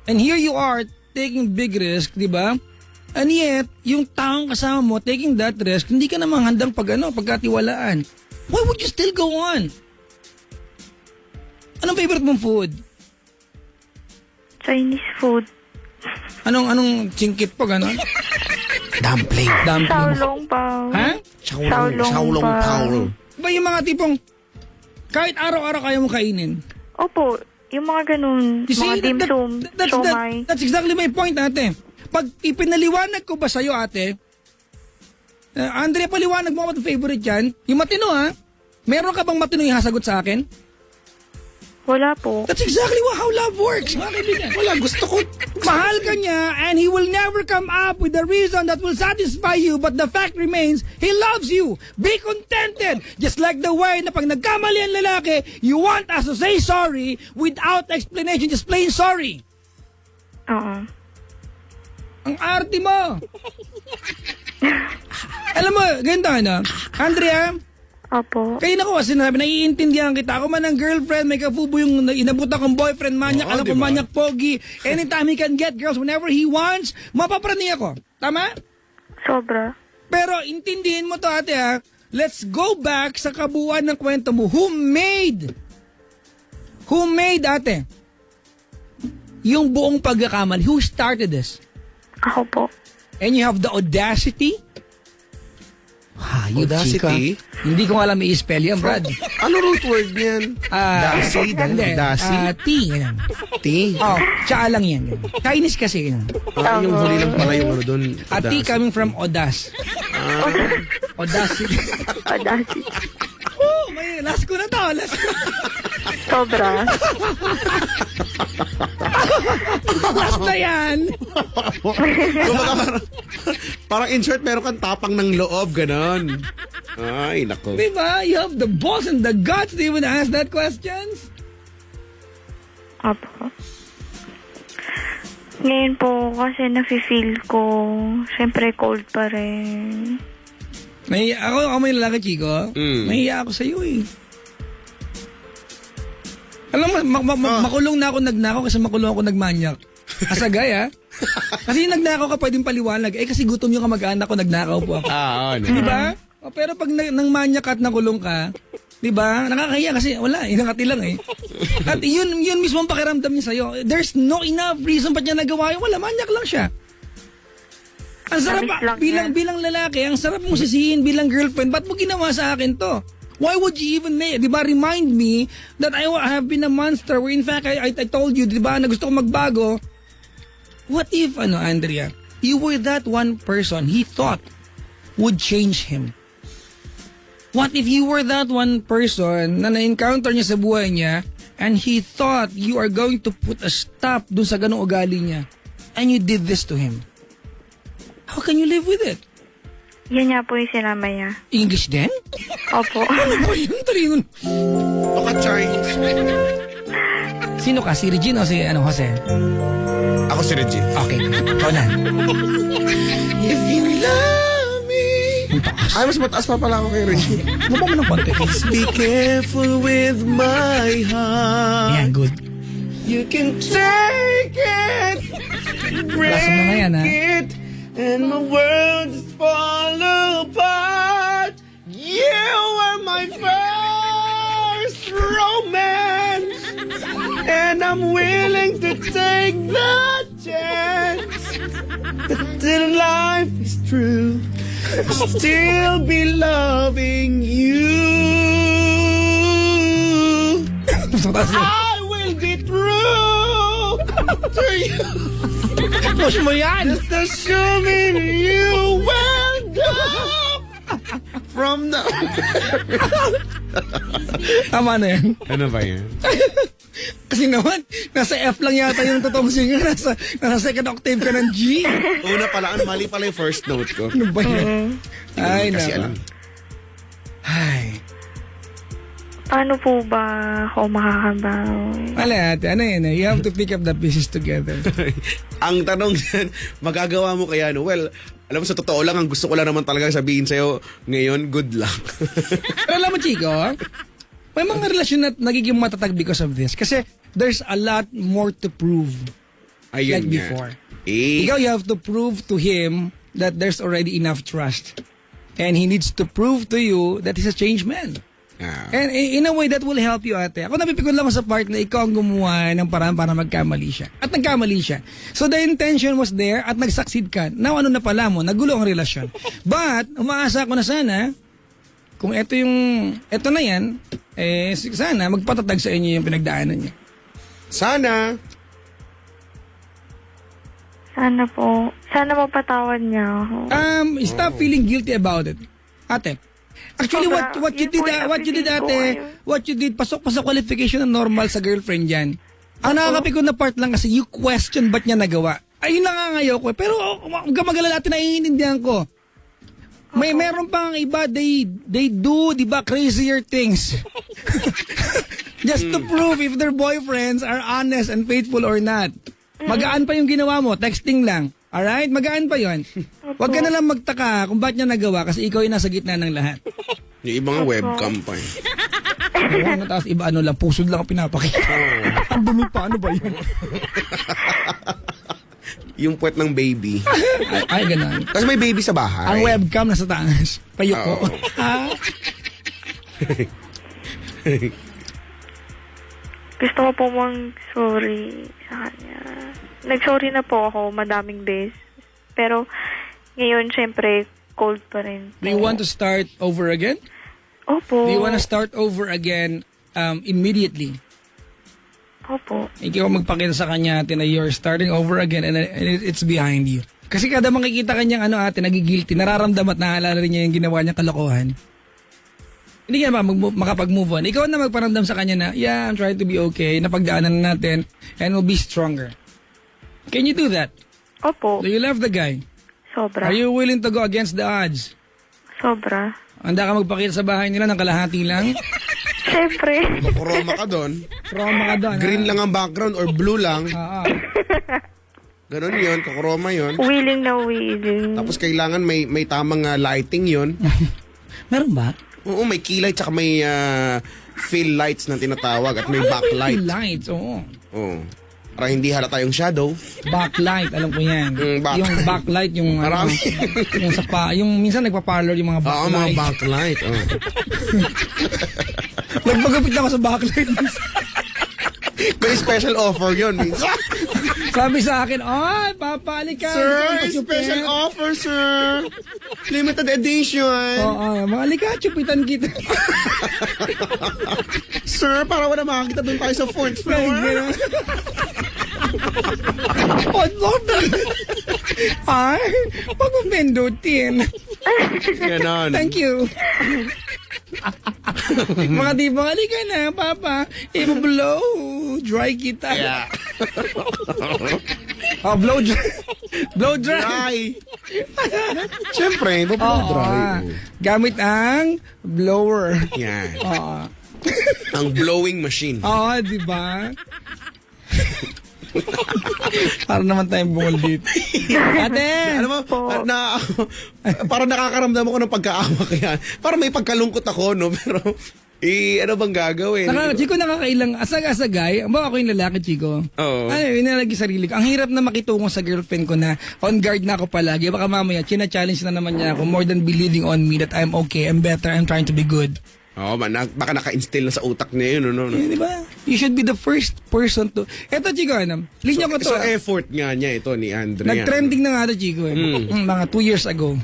And here you are, taking big risk, di ba? And yet, yung taong kasama mo, taking that risk, hindi ka namang handang pagkatiwalaan. Why would you still go on? Anong favorite mong food? Chinese food. Anong chingkit po, gano'n? Dumpling. Dumpling. Xiaolong bao. Ha? Xiaolong Pao. Ba yung mga tipong, kahit araw-araw kaya mo kainin? Opo, yung mga ganun, You see, mga dim sum, siomay. that's exactly my point, ate. Pag ipinaliwanag ko ba sa'yo, ate, Andrea, paliwanag mo ako favorite yan. Yung matino, ha? Meron ka bang matino yung hasagot sa akin? Wala po. That's exactly how love works, mga kaibigan. Wala, gusto ko. Mahal ka niya and he will never come up with a reason that will satisfy you, but the fact remains, he loves you. Be contented. Just like the way na pag nagkamali ang lalaki, you want us to say sorry without explanation, just plain sorry. Oo. Ang arte mo. Alam mo, ganito ano, Andrea, Opo. kayo na ko kasi sinabi, naiintindihan kita. Ako man ang girlfriend, may kafubo yung inabot akong boyfriend, manyak, Oo, alam ko diba? manyak, pogi. Anytime he can get girls, whenever he wants, mapaprani ako. Tama? Sobra. Pero intindihin mo to, ate, ha? Let's go back sa kabuuan ng kwento mo. Who made, ate, yung buong pagkakamali? Who started this? Ako po. And you have the audacity? Hayop, Audacity? chika. Hindi ko alam i-spell yan, Brad. Ano root word niyan? Dasi, Hindi. dasi. T, ganyan. T. Oh, tsaa lang yan. Ganyan. Chinese kasi, ganyan. Yung huli lang pala yung ano doon. A T coming from audas. Audacity. Audacity. Oh, may last ko na to. Last ko. Sobra. Last na yan. Parang in short, meron kang tapang ng loob, ganon. Ay, nako. Diba? You have the balls and the guts to even ask that questions? Opo. Ngayon po, kasi nafe-feel ko, syempre cold pa rin. Ako may lalaki, Chico. Mahiya ako sa'yo eh. Alam mo, makulong na ako nagnakaw kasi makulong ako nagmanyak. Asagay, ha? Kasi yung nagnakaw ka pwedeng paliwanag. Eh kasi gutom yung kamag-anak ko, nagnakaw po ako. Oo. Diba? O, pero pag nang manyak ka at nakulong ka, diba? Nakakahiya kasi wala, inangati lang eh. At yun mismo ang pakiramdam niya sa'yo. There's no enough reason pa niya nagawa yun. Wala, manyak lang siya. Ang sarap, bilang lalaki, ang sarap mong sisihin bilang girlfriend, ba't mo ginawa sa akin to? Why would you even remind me that I have been a monster where in fact I told you, diba, na gusto ko magbago? What if, Andrea, you were that one person he thought would change him? What if you were that one person na na-encounter niya sa buhay niya and he thought you are going to put a stop dun sa ganong ugali niya and you did this to him? How can you live with it? Yan nga po yung sinama niya. English din? Opo. Ano ba yun? Talingon. Baka Chinese. Sino ka? Si Regine o si Jose? Ako si Regine. Okay, ikaw na. If you love me. Ay, mas mataas pa pala ako kay Regine. Mababa mo ng konti. Be careful with my heart. Ayan, good. You can take it. Lasa mo na yan, ha? it. And my world just fall apart. You were my first romance, and I'm willing to take the chance that the life is true. I'll still be loving you. I will be true to you. Push mo yan! Just assuming you will go from the... Tama na yan. Ano ba yan? Kasi naman, nasa F lang yata yung totoong singer. Nasa second octave ka ng G. Una pala, mali pala yung first note ko. Ano ba yan? Ay, Kasi nako. alam. Ay. Paano po ba ako makakabawi? Wala, ate. Ano yan? You have to pick up the pieces together. Ang tanong yan, magagawa mo kaya no? Well, alam mo sa totoo lang, ang gusto ko lang naman talaga sabihin sa'yo ngayon, good luck. Pero alam mo, Chico, may mga relasyon na nagiging matatag because of this. Kasi there's a lot more to prove Ayun like nga. before. Eh, Ikaw, you have to prove to him that there's already enough trust. And he needs to prove to you that he's a changed man. And in a way, that will help you, ate. Ako napipikon lang ako sa part na ikaw ang gumawa ng paraan para magkamali siya. At nagkamali siya. So the intention was there at nag-succeed ka. Now, ano na pala mo? Nagulo ang relasyon. But, umaasa ko na sana, kung ito na yan, sana magpatatag sa inyo yung pinagdaanan niya. sana. Sana mapatawad niya ako. Stop feeling guilty about it. Ate, actually, Sobra. what you Yun po did, yung what you did, appreciate ko ate, ngayon. what you did, pasok pa sa qualification na normal sa girlfriend yan. Ang nakakapikon na part lang kasi you question ba't niya nagawa. Ayun lang nga ngayon ko. Pero huwag ka magalala, ate, naiintindihan ko. Meron pang iba, they do, di ba, crazier things. Just to prove if their boyfriends are honest and faithful or not. Magaan pa yung ginawa mo, texting lang. Alright? Magaan pa yon. Huwag ka na lang magtaka kung ba't niya nagawa kasi ikaw yung nasa gitna ng lahat. Yung ibang webcam pa eh. Ewan mo, tapos iba ano lang, pusod lang ang pinapakita. Ang dumi pa, ano ba yun? Yung puwet ng baby. Ay, ganun. Kasi may baby sa bahay. Ang webcam nasa taas. Payuko. Oo. Gusto ko po sorry sa kanya. Nag-sorry na po ako madaming beses. Pero ngayon, syempre, cold pa rin po. Do you want to start over again? Opo. Do you want to start over again immediately? Opo. Ikaw magpakita sa kanya ate na you're starting over again and it's behind you. Kasi kada makikita kanyang ate, nagigilty, nararamdaman at naalala rin niya yung ginawa niya kalokohan. Hindi niya ba makapag-move on? Ikaw na magparamdam sa kanya na, yeah, I'm trying to be okay, napagdaanan na natin, and we'll be stronger. Can you do that? Opo. Do you love the guy? Sobra. Are you willing to go against the odds? Sobra. Handa ka magpakita sa bahay nila ng kalahati lang? Syempre. Kukuroma ka doon. Roma ka doon. Green lang ang background or blue lang. Oo. Ganon yun, kukuroma yun. Willing na willing. Tapos kailangan may tamang lighting yun. Meron ba? Oo, may kilay tsaka may fill lights na tinatawag at may backlight. Lights, oo. Oo. Para hindi halata yung shadow. Backlight, alam ko yan. Yung backlight, yung Marami. yung minsan nagpa-parlor yung mga Oo, backlight. mga backlight. Oo. Nagpagapit na ako sa backlight. May special offer yun. Minsan. Sabi sa akin, papalik ka. Sir, Hindi ka special pa-chupit." offer, sir. Limited edition. Oo, mga lika, chupitan kita. Sir, para wala makakita doon tayo sa fourth floor. Fourth floor ba? Ay, wag mong pindutin. Ganon. Thank you. Mga di ba, halika na, papa. I-blow dry kita. Yeah. Blow dry. Blow dry. Dry. Siyempre, blow dry. Gamit ang blower. Yan. Oo. Ang blowing machine. Oo, di ba? Para naman tayong bungol dito. Ate! Alam mo, parang nakakaramdam ako ng pagkaawa kaya. Parang may pagkalungkot ako, no? Pero, ano bang gagawin? Chico, nakakailang, as a guy, ako yung lalaki, Chico. Oo. Ano, inalagi sarili ko. Ang hirap na makitungo sa girlfriend ko na on guard na ako palagi. Baka mamaya, china-challenge na naman niya ako more than believing on me that I'm okay, I'm better, I'm trying to be good. Oo, baka naka-instill na sa utak niya yun, no? Di ba? You should be the first person to... Eto, Chico, linya ko to. So, effort nga niya ito ni Andrea. Nag-trending na nga to, Chico. Mga 2 years ago.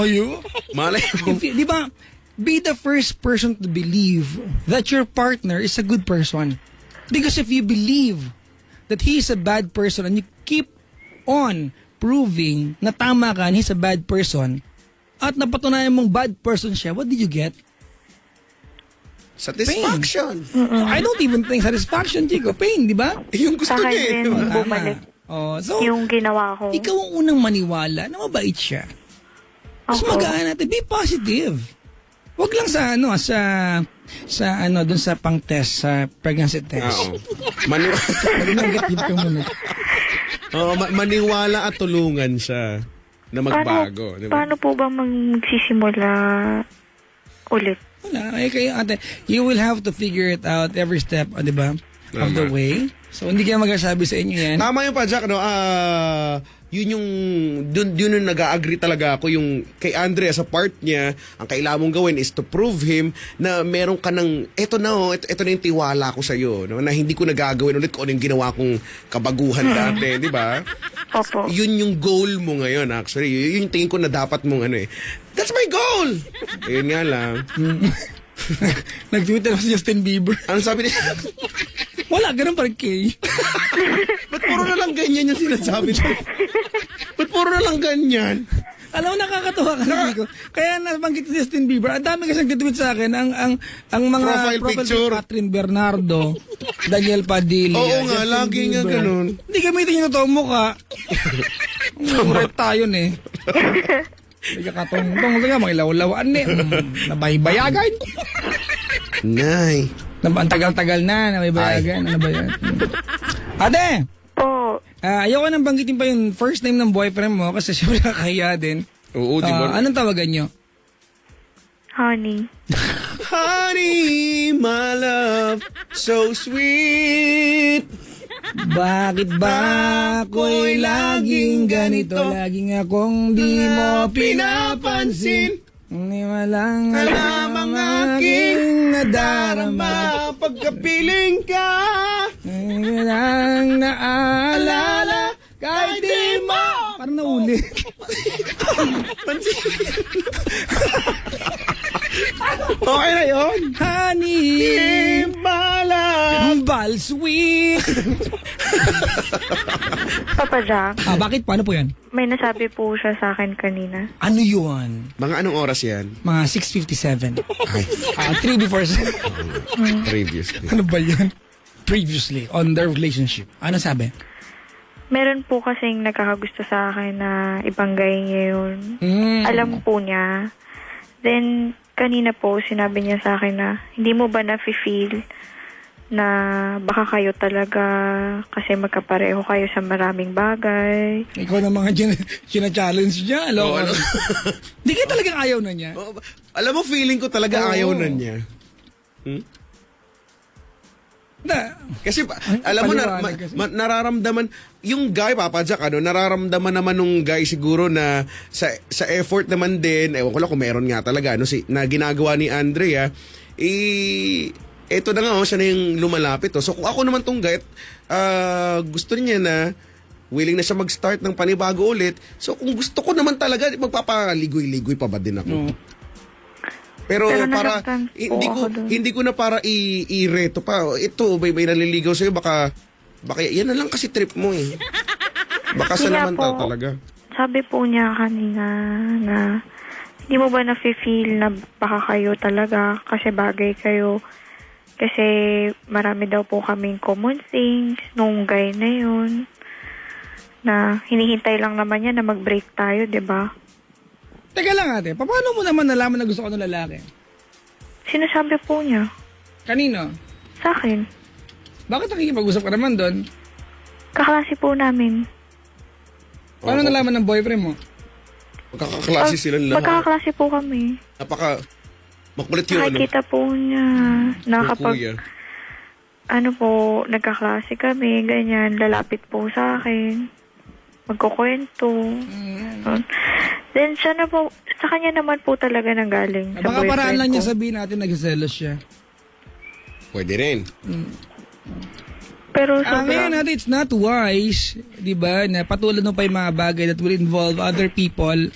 You? Malay mo. Di ba, be the first person to believe that your partner is a good person. Because if you believe that he is a bad person and you keep on proving na tama ka and he's a bad person at napatunayan mong bad person siya, what did you get? Satisfaction. I don't even think satisfaction, Chico. Pain, di ba? Yung gusto Sa akin niya. din, eh. bumalik So, yung ginawa ko. ikaw ang unang maniwala na mabait siya. Mas Opo. magaan natin. Be positive. Wag lang sa dun sa pang-test, sa pregnancy test. Oo. Mag-negative ka muna. Maniwala at tulungan siya na magbago. Di ba? Paano po ba magsisimula ulit? Wala, kayo ate, you will have to figure it out every step, di ba? Of the way. So, hindi kayo magsasabi sa inyo yan. Tama yung pa, Jack, no? Yun yung nag-agree talaga ako yung kay Andre sa part niya, ang kailangan mong gawin is to prove him na meron ka ng, eto na yung tiwala ko sa'yo, no? Na hindi ko nagagawin ulit kung ano yung ginawa kong kabaguhan dati, di ba? Opo. Yun yung goal mo ngayon, actually. Yun yung tingin ko na dapat mong that's my goal! Ayun nga lang. Nag-tweet na si Justin Bieber. Ano sabi niya? Wala, ganun pa rin kay. Ba't puro na lang ganyan yung sinasabi niya? Ba't puro na lang ganyan? Alam mo, nakakatawa kasi ko. Kaya nabanggit si Justin Bieber. Ang dami kasi nag-tweet sa akin. Ang mga Profile picture. Catherine Bernardo, Daniel Padilla. Oo nga, Justin lagi nga Bieber. ganun. Hindi gamitin yung totoong mukha. Uret tayo eh. Nagkakatong-tong ka, mga ilaw-lawan nabaybayagan. Nay. Ang tagal-tagal na, nabaybayagan. Ano ba yan? Ate! Po. Ayoko nang banggitin pa yung first name ng boyfriend mo kasi siyempre nakakahiya din. Oo, di ba? Anong tawagan nyo? Honey. Honey, my love, so sweet. Bakit ba ako'y laging ganito? Laging akong di mo pinapansin. Hindi walang Alam ang aking nadarama pagkapiling ka. Hindi lang naalala kahit di mo. Parang naulit. Okay na yun. Honey, Bala. bal sweet. Papa Jack, Bakit? Paano po yan? may nasabi po siya sa akin kanina. Ano yun? Mga anong oras yan? Mga 6:57. Ay, 3 before. previously. Ano ba yun? Previously, on their relationship. Ano sabi? Meron po kasing nagkakagusto sa akin na ibanggay niya yun. Alam po niya. Then, kanina po, sinabi niya sa akin na, hindi mo ba na-feel na baka kayo talaga kasi magkapareho kayo sa maraming bagay. Ikaw na mga challenge niya. Oo, ano? Hindi kayo talagang ayaw na niya. Alam mo, feeling ko talaga Oo. ayaw na niya. Kasi alam mo nararamdaman yung guy, Papa Jack, nararamdaman naman nung guy siguro na sa effort naman din, ewan ko lang kung meron nga talaga na ginagawa ni Andrea, eto na nga siya na yung lumalapit. So kung ako naman tong guy, gusto niya na willing na siya mag-start ng panibago ulit. So kung gusto ko naman talaga, magpapaligoy-ligoy pa ba din ako? Pero para nasaktan po ako dun. hindi ko na para i-reto pa. Ito may naliligaw sa'yo, baka yan na lang kasi trip mo eh. Baka sa Kaya naman po, talaga. Sabi po niya kanina na hindi mo ba na-feel na baka kayo talaga kasi bagay kayo. Kasi marami daw po kaming common things nung guy na yun. Na hinihintay lang naman niya na mag-break tayo, 'di ba? Teka lang ate, paano mo naman nalaman na gusto ko ng lalaki? Sinasabi po niya. Kanino? Sa akin. Bakit nakikipag-usap ka naman doon? Kaklase po namin. Paano nalaman ng boyfriend mo? Magkakaklase sila lahat. Magkakaklase po kami. Makulit yun. Nakikita po niya na kapag Kuya. nagkaklase kami, ganyan, lalapit po sa akin. Magkukwento. Then siya na po, sa kanya naman po talaga nanggaling. Sa Baka paraan boyfriend lang niya ko. sabihin natin nagseselos siya. Pwede rin. Pero Ngayon sobrang, natin, it's not wise, di ba, na patulan mo pa yung mga bagay that will involve other people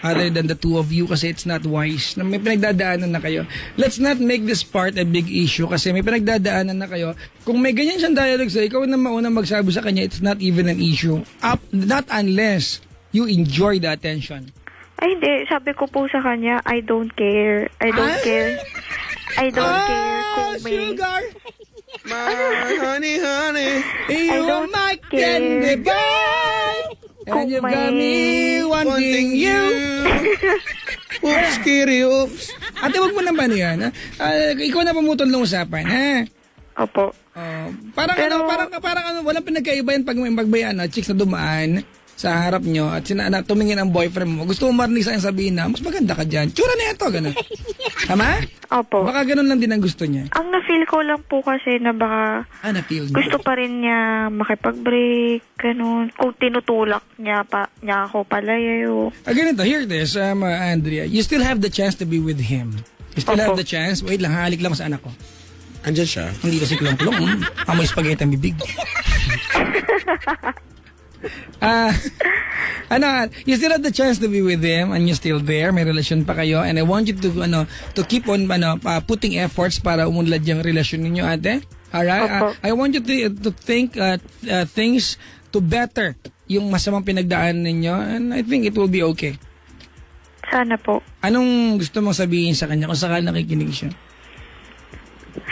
other than the two of you kasi it's not wise. Na may pinagdadaanan na kayo. Let's not make this part a big issue kasi may pinagdadaanan na kayo. Kung may ganyan siyang dialogue sa ikaw na mauna magsabi sa kanya, it's not even an issue. Not unless you enjoy the attention. ay hindi, sabi ko po sa kanya, I don't care. I don't care. I don't care kung may... Sugar! My honey. I You're don't my care. candy boy! And you've got me wanting you. Oops, kitty, oops. Ate, wag mo naman yan. Ha? Ikaw na pumutol ng usapan, ha? Opo. Parang Pero- ano, walang pinagkaiba yan pag may chicks na dumaan sa harap nyo at tumingin ang boyfriend mo. Gusto mo marinig sa akin sabihin na, mas maganda ka dyan. Tsura na ito, gano'n. Tama? Opo. Baka gano'n lang din ang gusto niya. Ang na-feel ko lang po kasi na baka Na-feel niya. gusto pa rin niya makipag-break, ganun. Kung tinutulak niya ako palayayo. Ganito, here it is, Andrea. You still have the chance to be with him. You still have Opo. the chance. Wait lang, halik lang sa anak ko. Andyan siya. Hindi kasi kulong-kulong. Amoy spaghetti ang bibig. You still have the chance to be with him and you're still there, may relasyon pa kayo, and I want you to keep on putting efforts para umunlad yung relasyon ninyo, ate. Alright? Opo. I want you to think things to better yung masamang pinagdaan ninyo, and I think it will be okay. Sana po. Anong gusto mong sabihin sa kanya kung sakali nakikinig siya?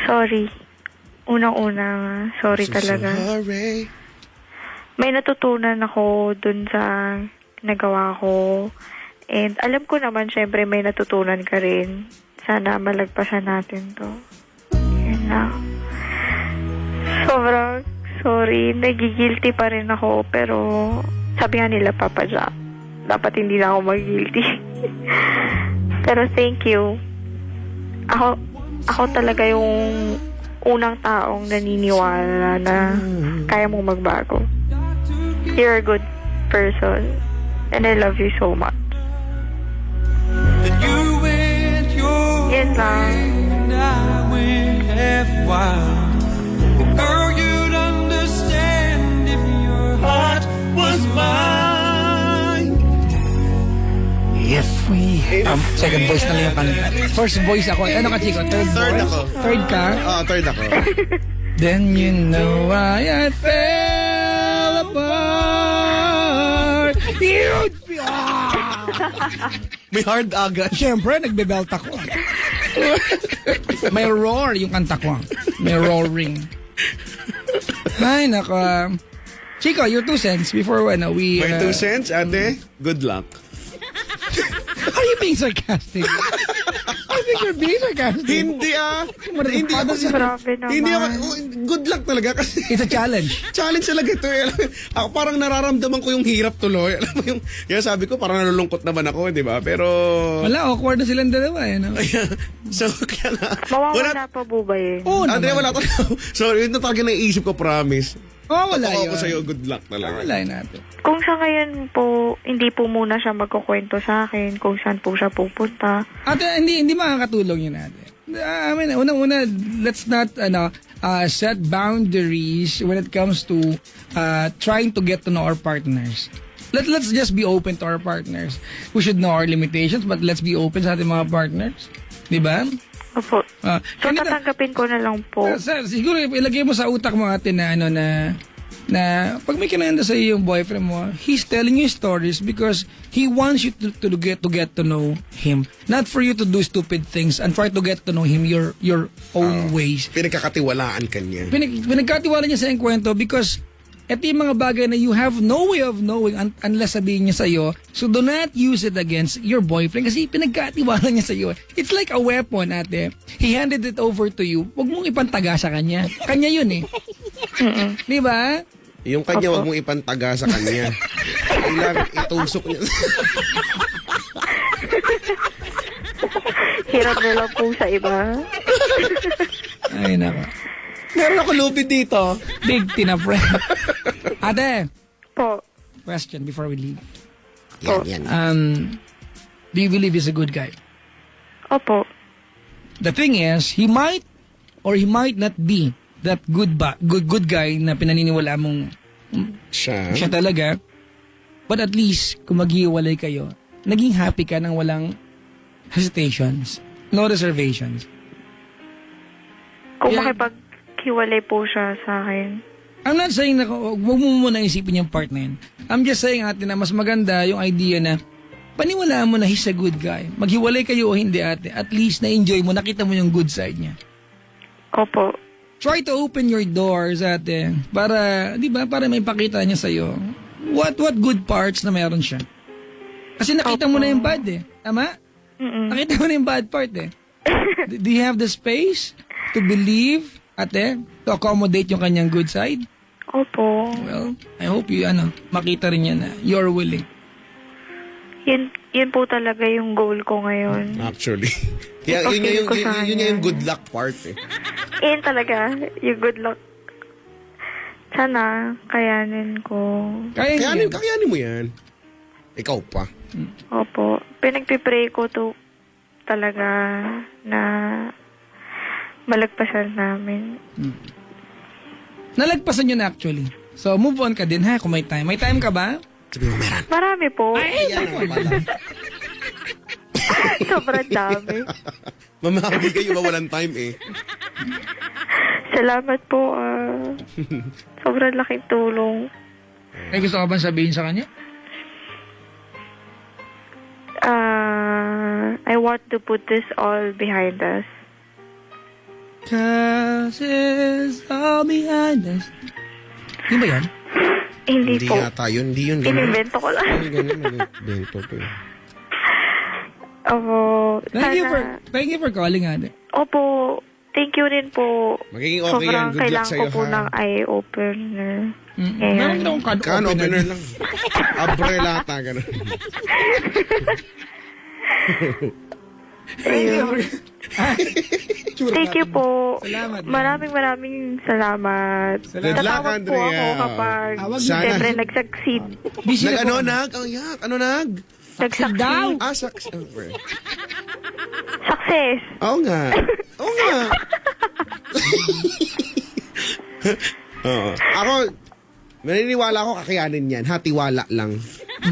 Sorry. Unang-una, sorry talaga. Sorry. May natutunan ako dun sa nagawa ko. And alam ko naman, syempre, may natutunan ka rin. Sana malagpasan natin to. Yun lang. Sobrang sorry. Nagigilty pa rin ako. Pero sabi nga nila, Papa Jack, dapat hindi na ako mag-guilty. Pero thank you. Ako talaga yung unang taong naniniwala na kaya mong magbago. You're a good person. And I love you so much. That you went your Yun lang. and I went half wild. Well, girl, you'd understand if your heart was mine. If we... second voice na lang yung kanta. First voice ako. Ano ka, Chico? Third Third voice? ako. Third ka? Third ako. Then you know why I fell apart. May hard agad. Siyempre, nagbe-belt ako. May roar yung kanta ko. May roaring. Ay, nako. Chico, your 2 cents before we... May 2 cents, ate. Good luck. Are you being sarcastic? I think you're being sarcastic. Hindi Hindi ako Grabe naman. Hindi ako. Good luck talaga kasi It's a challenge. challenge talaga ito. Ako parang nararamdaman ko yung hirap tuloy. Alam mo yung, kaya sabi ko parang nalulungkot naman ako, di ba? Pero, Wala, awkward na silang dalawa. Eh, no? so kaya na. Mawawala pa po ba yun? Oo Andre, naman. wala ko. So, yun na talaga naiisip ko, promise. Wala Totoo yun. ako sa'yo, good luck talaga. Wala natin. Kung sa ngayon po, hindi po muna siya magkukwento sa akin kung saan po siya pupunta. Ate, hindi makakatulong yun natin. I mean, unang-una, let's not set boundaries when it comes to trying to get to know our partners. Let's just be open to our partners. We should know our limitations, but let's be open sa ating mga partners. Di ba? Opo. So, ganito- tatanggapin ko na lang po. Siguro ilagay mo sa utak mo ate na na pag may kinanda sa iyo yung boyfriend mo, he's telling you stories because he wants you to get to know him. Not for you to do stupid things and try to get to know him your own ways. Pinagkakatiwalaan ka niya. Pinagkatiwala niya sa iyong kwento because ito yung mga bagay na you have no way of knowing unless sabihin niya sa iyo. So do not use it against your boyfriend kasi pinagkatiwala niya sa iyo. It's like a weapon, ate. He handed it over to you. Huwag mong ipantaga sa kanya. Kanya yun eh. Di ba? Yung kanya, wag mong ipantaga sa kanya. Kailangan itusok niya. Hirap na lang po sa iba. Ay, nako. Meron ako lubid dito. Big tina friend. Ate, Po. question before we leave. Yan. Do you believe he's a good guy? Opo. The thing is, he might or he might not be that good guy na pinaniniwala mong Siya. siya talaga. But at least, kung maghiwalay kayo, naging happy ka nang walang hesitations, no reservations. Kung Yeah. makipaghiwalay po siya sa akin. I'm not saying na huwag mo muna isipin yung part na yun. I'm just saying ate na mas maganda yung idea na paniwalaan mo na he's a good guy. Maghiwalay kayo o hindi ate, at least na-enjoy mo, nakita mo yung good side niya. Opo. Try to open your doors ate para, di ba, para may pakita niya sa'yo what good parts na meron siya. Kasi nakita mo na yung bad eh. Tama? Nakita mo na yung bad part eh. Do you have the space to believe, ate, to accommodate yung kanyang good side? Opo. Well, I hope you, makita rin niya na you're willing. Yun po talaga yung goal ko ngayon. Actually. Yun yung good luck part eh. Yun talaga, yung good luck. Sana, kayanin ko. Kayanin. Kakayanin mo yan. Ikaw pa. Opo. Pinagpipray ko to talaga na malagpasan namin. Nalagpasan yun actually. So, move on ka din ha kung may time. May time ka ba? Sabi mo, meron. Marami po. Ayan naman pala. Sobrang dami. Mamahabi kayo ba walang time eh? Salamat po. Sobrang laking tulong. May gusto ka bang sabihin sa kanya? I want to put this all behind us. 'Cause it's all behind us. Hindi ba yan? Hindi po. Yata yun. Hindi yun. Ganun. Inimbento ko lang. Hindi ganun. Bento to eh. Opo. Thank you for calling, ate. Opo. Thank you rin po. Magiging okay yan. Sobrang Good luck kailangan sa'yo, ko po ha? ng eye-opener. Meron ka akong Can opener lang. Abrelata, gano'n. Thank you po. Salamat, ma'am. Maraming salamat. Good luck, Tatawag po Andrea. ako kapag Sana. siyempre nag-succeed. Busy na po. Yak? Ano, nag? Nag-succeed. daw. Success. Oo nga. Oo. Ako, maniniwala ako kakayanin yan. Ha, tiwala lang.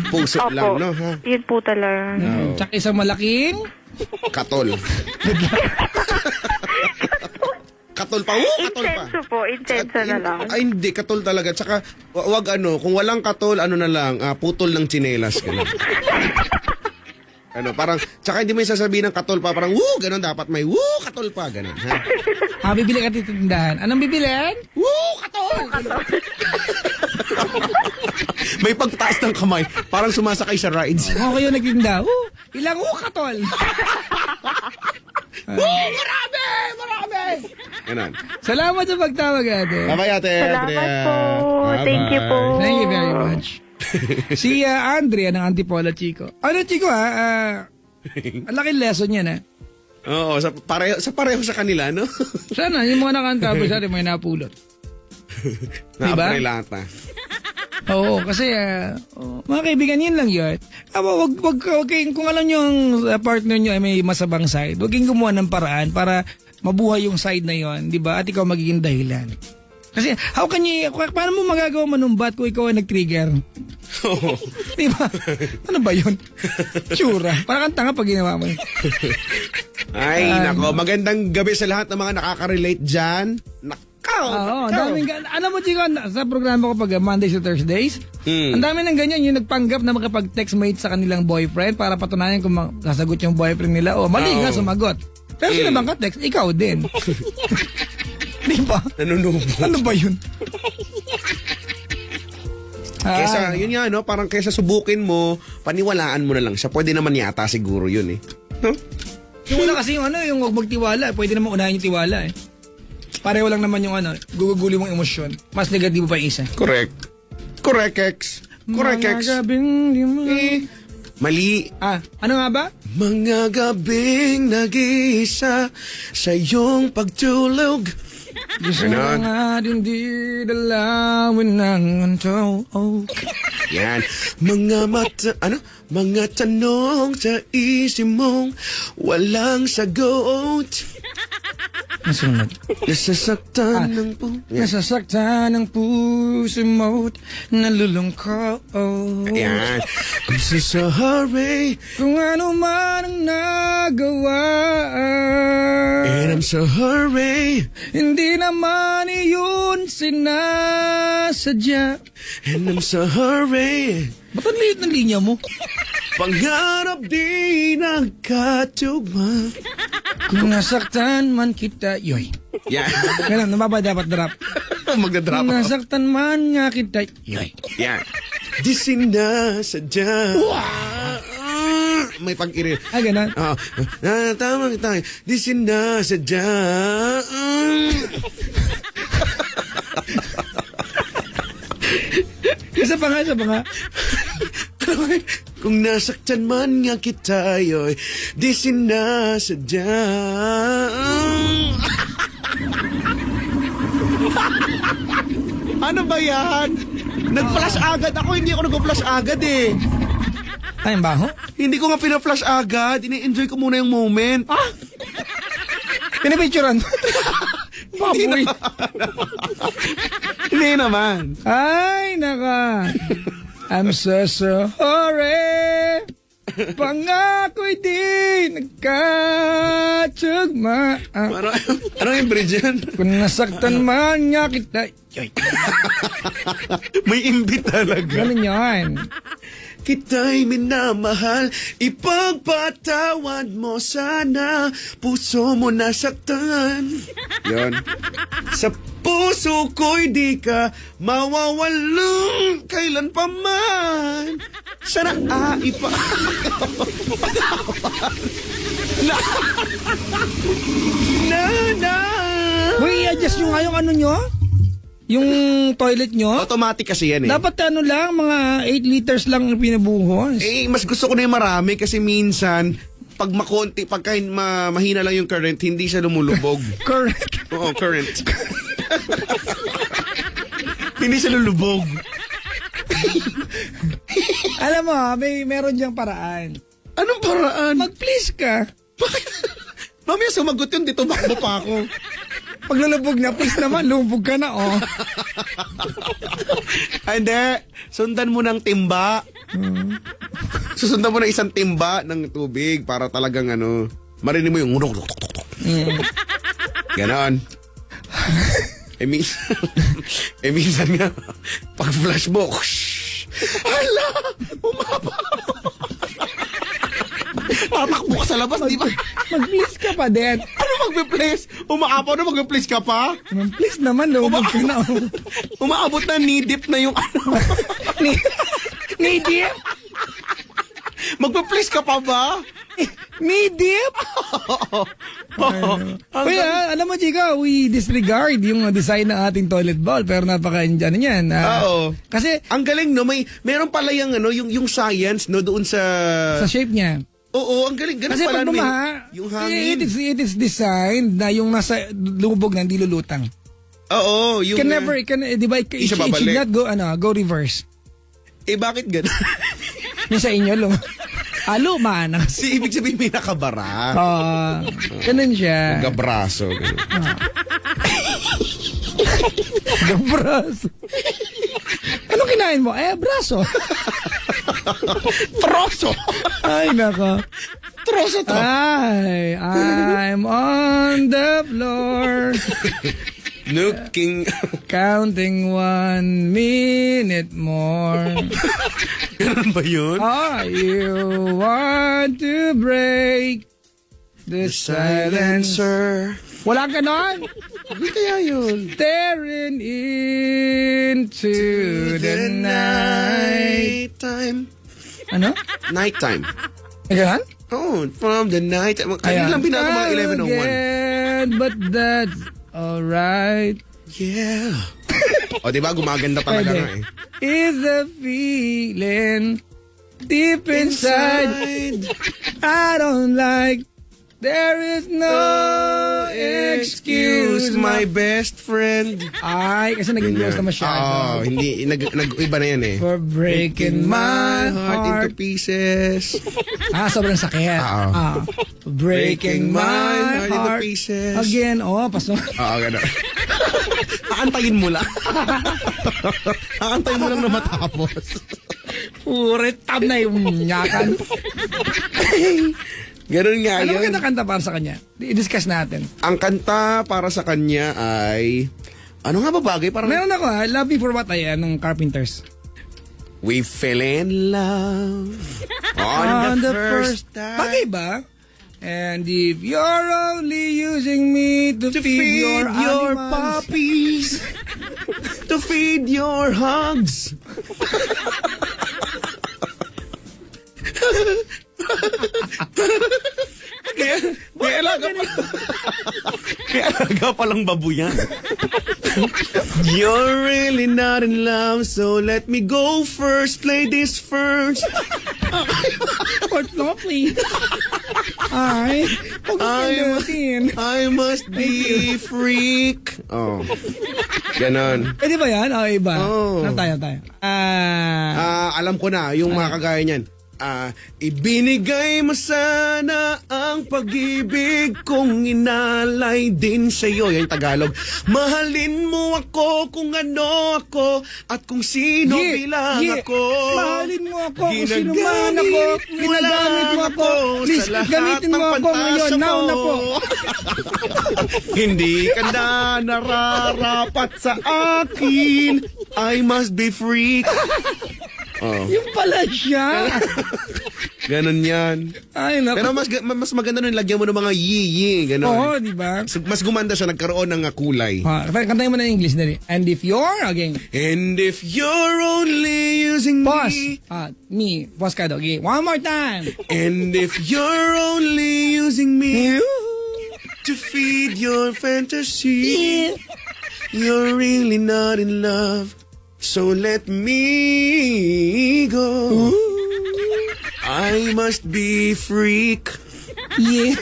Puso lang, no? Ha? Yun po talaga. Tsaka isang malaking... Katol. Katol pa. Katol pa. Intenso po. Intenso na lang. Ay, hindi. Katol talaga. Tsaka, wag kung walang katol, na lang, putol ng tsinelas. Ganun. Parang, tsaka hindi mo yung sasabihin ng katol pa, parang, woo, ganun, dapat may, woo, katol pa, ganun, ha? Bibili ka dito tindahan. Anong bibilin? Woo, katol! May pagtaas ng kamay, parang sumasakay sa rides. Ako kayo nagtinda. Ilang katol. Woo, marami! Ganun. Salamat sa pagtawag, ate. Bye-bye, ate. Salamat Andrea. po. Thank you po. Thank you very much. Si Andrea ng Antipolo, Chico. Chico ang laking lesson yan Oo, sa pareho sa kanila, no? Sana, yung mga nakantabos natin may napulot. Na Diba? Abrelata. Oo, kasi mga kaibigan, yun lang yun. Wag kayong, kung alam nyo ang partner nyo ay may masabang side, wag kayong gumawa ng paraan para mabuhay yung side na yon, di ba? At ikaw magiging dahilan. Kasi, paano mo magagawa manumbat kung ikaw ay nag-trigger? Oo. Di ba? Ano ba yun? Tsura. Parang kang tanga pag ginawa mo. Ay, nako. Magandang gabi sa lahat ng mga nakaka-relate dyan. Oo, daming alam mo, Chico, sa programa ko pag Mondays to Thursdays, ang dami ng ganyan, yung nagpanggap na makapag-text mate sa kanilang boyfriend para patunayan kung sasagot yung boyfriend nila. Mali nga, sumagot. Pero sino bang ka-text? Ikaw din. Di ba? Nanunubo. Ano ba yun? Kesa, yun nga, no? Parang kesa subukin mo, paniwalaan mo na lang siya. Pwede naman yata siguro yun, eh. No? Yung una kasi yung huwag magtiwala. Pwede naman unahin yung tiwala, eh. Pareho lang naman yung guguguli mong emosyon. Mas negatibo pa yung isa. Correct. Correct, X. Correct, X. Mga gabing di mo... Mali. Ano nga ba? Mga gabing nag-iisa sa iyong pagtulog. Gusto nga din di dalawin ng anto. Yan. Mga mga tanong sa isip mong walang sagot. Nasunod. Nasasaktan ng Nasasaktan ng puso mo't nalulungkot. Yan. I'm so sorry. Kung ano man ang nagawa. And I'm so sorry. Hindi naman iyon sinasadya. And I'm so sorry. Ba't ang liit ng linya mo? Pangarap di nagkatugma. Kung nasaktan man kita, yoy. Yan. Kailan, nababa dapat drop. Magdadrop Kung ako. nasaktan man nga kita, yoy. Yan. Di sinasadya. may pag-iri. Ganon. Tama tayo. Di sinasadya. Isa pa nga. Kung nasaktan man nga kita, yoy, di sinasadya. Ano ba yan? Nag-flash agad ako, hindi ako nag-flash agad eh. Ay, ang baho? Hindi ko nga pina-flash agad, ini-enjoy ko muna yung moment. Pinipicturan. Baboy. Hindi naman. Ay, naka. I'm so sorry. Pangako'y di nagkatugma. Ano yung bridge yan? Kung nasaktan man nga kita. May imbit talaga. Ganun yun. Kita'y minamahal, ipagpatawad mo sana, puso mo nasaktan. Yon. Sa puso ko'y di ka mawawalang kailan pa man. Sana na. Uy, i-adjust nyo nga yung ano nyo? Yung toilet nyo? Automatic kasi yan eh. Dapat ano lang, mga 8 liters lang ang pinubuhos. Mas gusto ko na yung marami kasi minsan, pag makonti, pagka mahina lang yung current, hindi siya lumulubog. Correct. Oo, current. Hindi siya lulubog. Alam mo, meron diyang paraan. Anong paraan? Mag-please ka. Mamaya sumagot yun, dito bakbo pa ako. Pag lulubog na, please naman, lumubog ka na, oh. Hindi, sundan mo ng timba. Susundan mo ng isang timba ng tubig para talagang marinig mo yung ganon. Minsan nga, pag flash mo, hala, umaba. Tatakbo ka sa labas, di ba? Mag-please ka pa din. Ano magbe-please? Umaapaw na magbe-please ka pa? Please naman, lumubog ka na, oh. Umaabot na knee-dip na yung Knee-dip? Magbe-please ka pa ba? Knee-dip? Kaya, alam mo, Chica, we disregard yung design ng ating toilet bowl, pero napaka-ano yan. Oo. Kasi, ang galing, no? Meron pala yung science, no? Doon sa shape niya. Oo, ang galing. Ganun Kasi pala, pag bumaha, yung hangin. it is designed na yung nasa lumubog na hindi lulutang. Oo, yung... Di ba, it should not go reverse. Bakit ganun? Yung sa inyo, luma na. Ibig sabihin may nakabara. Ganun siya. Gabraso. Gabraso. Ano kinain mo? Braso. Troso. Ay, nako. Troso to. Ay, I'm on the floor. Counting 1 minute more. Ganun ba yun? You want to break the silence. Wala ganon. Hindi kaya yun. Staring into the night. Nighttime. Ano? Nighttime. Ganon? Oh, from the night. Kanina lang binago mga 11:01. But that's alright. Yeah. O, diba? Gumaganda talaga nga eh. Is a feeling deep inside. I don't like. There is no excuse, my best friend. Ay, kasi naging close na masyado. Hindi. Iba na yan eh. For breaking my Heart into heart. pieces. Sobrang sakit. Breaking my heart into heart. pieces. Again, paso. Gano'n. Aantayin mo lang. Aantayin mo lang na matapos. Puret, tab na yung nyakan. Ganun nga Ano yan. maganda kanta para sa kanya? I-discuss natin. Ang kanta para sa kanya ay... Ano nga ba bagay? Parang... Meron ako Love Me For What I Am ng Carpenters. We fell in love on the first time. Bagay ba? And if you're only using me to feed your animals, puppies, to feed your hogs. May alaga pa. May alaga palang babuyan. You're really not in love, so let me go first. Play this first. Or no, please. Ay, pag-pindutin. I must be freak. Oh. Ganon. Pwede ba yan? O, iba. Oo. Tayo. Alam ko na, yung mga kagaya niyan. Ibinigay mo sana ang pag-ibig kong inalay din sa'yo. Yan yung Tagalog. Mahalin mo ako kung ano ako at kung sino bilang ako. Mahalin mo ako kung sino man ako. Ginagamit mo ako. Please, gamitin mo ako ngayon. Now na po. Hindi ka na nararapat sa akin. I must be freak. Oh. Yung pala siya. Ganon yan. Ay, naku. Pero mas maganda nun, lagyan mo ng mga yi-yi. Ganon. Oo, di ba? Mas gumanda siya, nagkaroon ng kulay. Kantayin mo na in English, dali. And if you're, again. And if you're only using Pause. me. Pause ka daw. Okay. One more time. And if you're only using me to feed your fantasy, you're really not in love. So let me go. I must be freak. Yeah.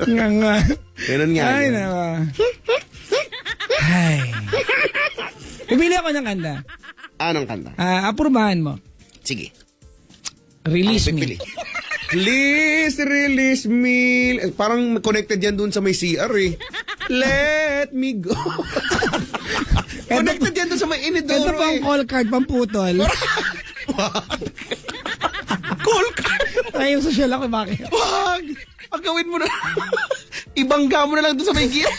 nga. Ganun nga. Ay, yan. naku. Ay. Pumili ako ng kanta. Anong kanta? Apurbahan mo. Sige. Release Ang me. pipili. Please release me. Parang connected yan dun sa may CR eh. Let me go. Connected yan dun sa may inidoro Ito pang eh. call card, pamputol. Call card. Ay, yung social ako, bakit? Wag! Ang gawin mo na. Ibangga mo na lang dun sa may gear.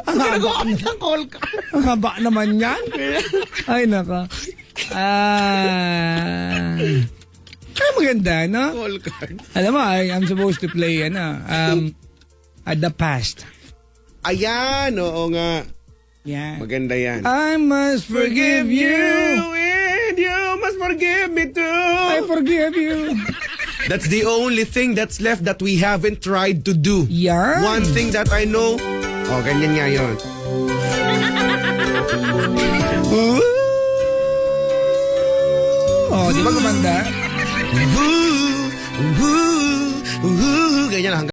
Ang ginagamit ng call card. Ang haba naman yan. Ay, naka. Ay, maganda, no? Call card. Alam mo, I'm supposed to play, at the past. Ayan, oo nga. Yeah. Maganda yan. I must forgive you. And you must forgive me too. I forgive you. That's the only thing that's left that we haven't tried to do. Yan. One thing that I know. Oh, ganyan nga yun. Oh, di ba gumanda? Ganyan lang.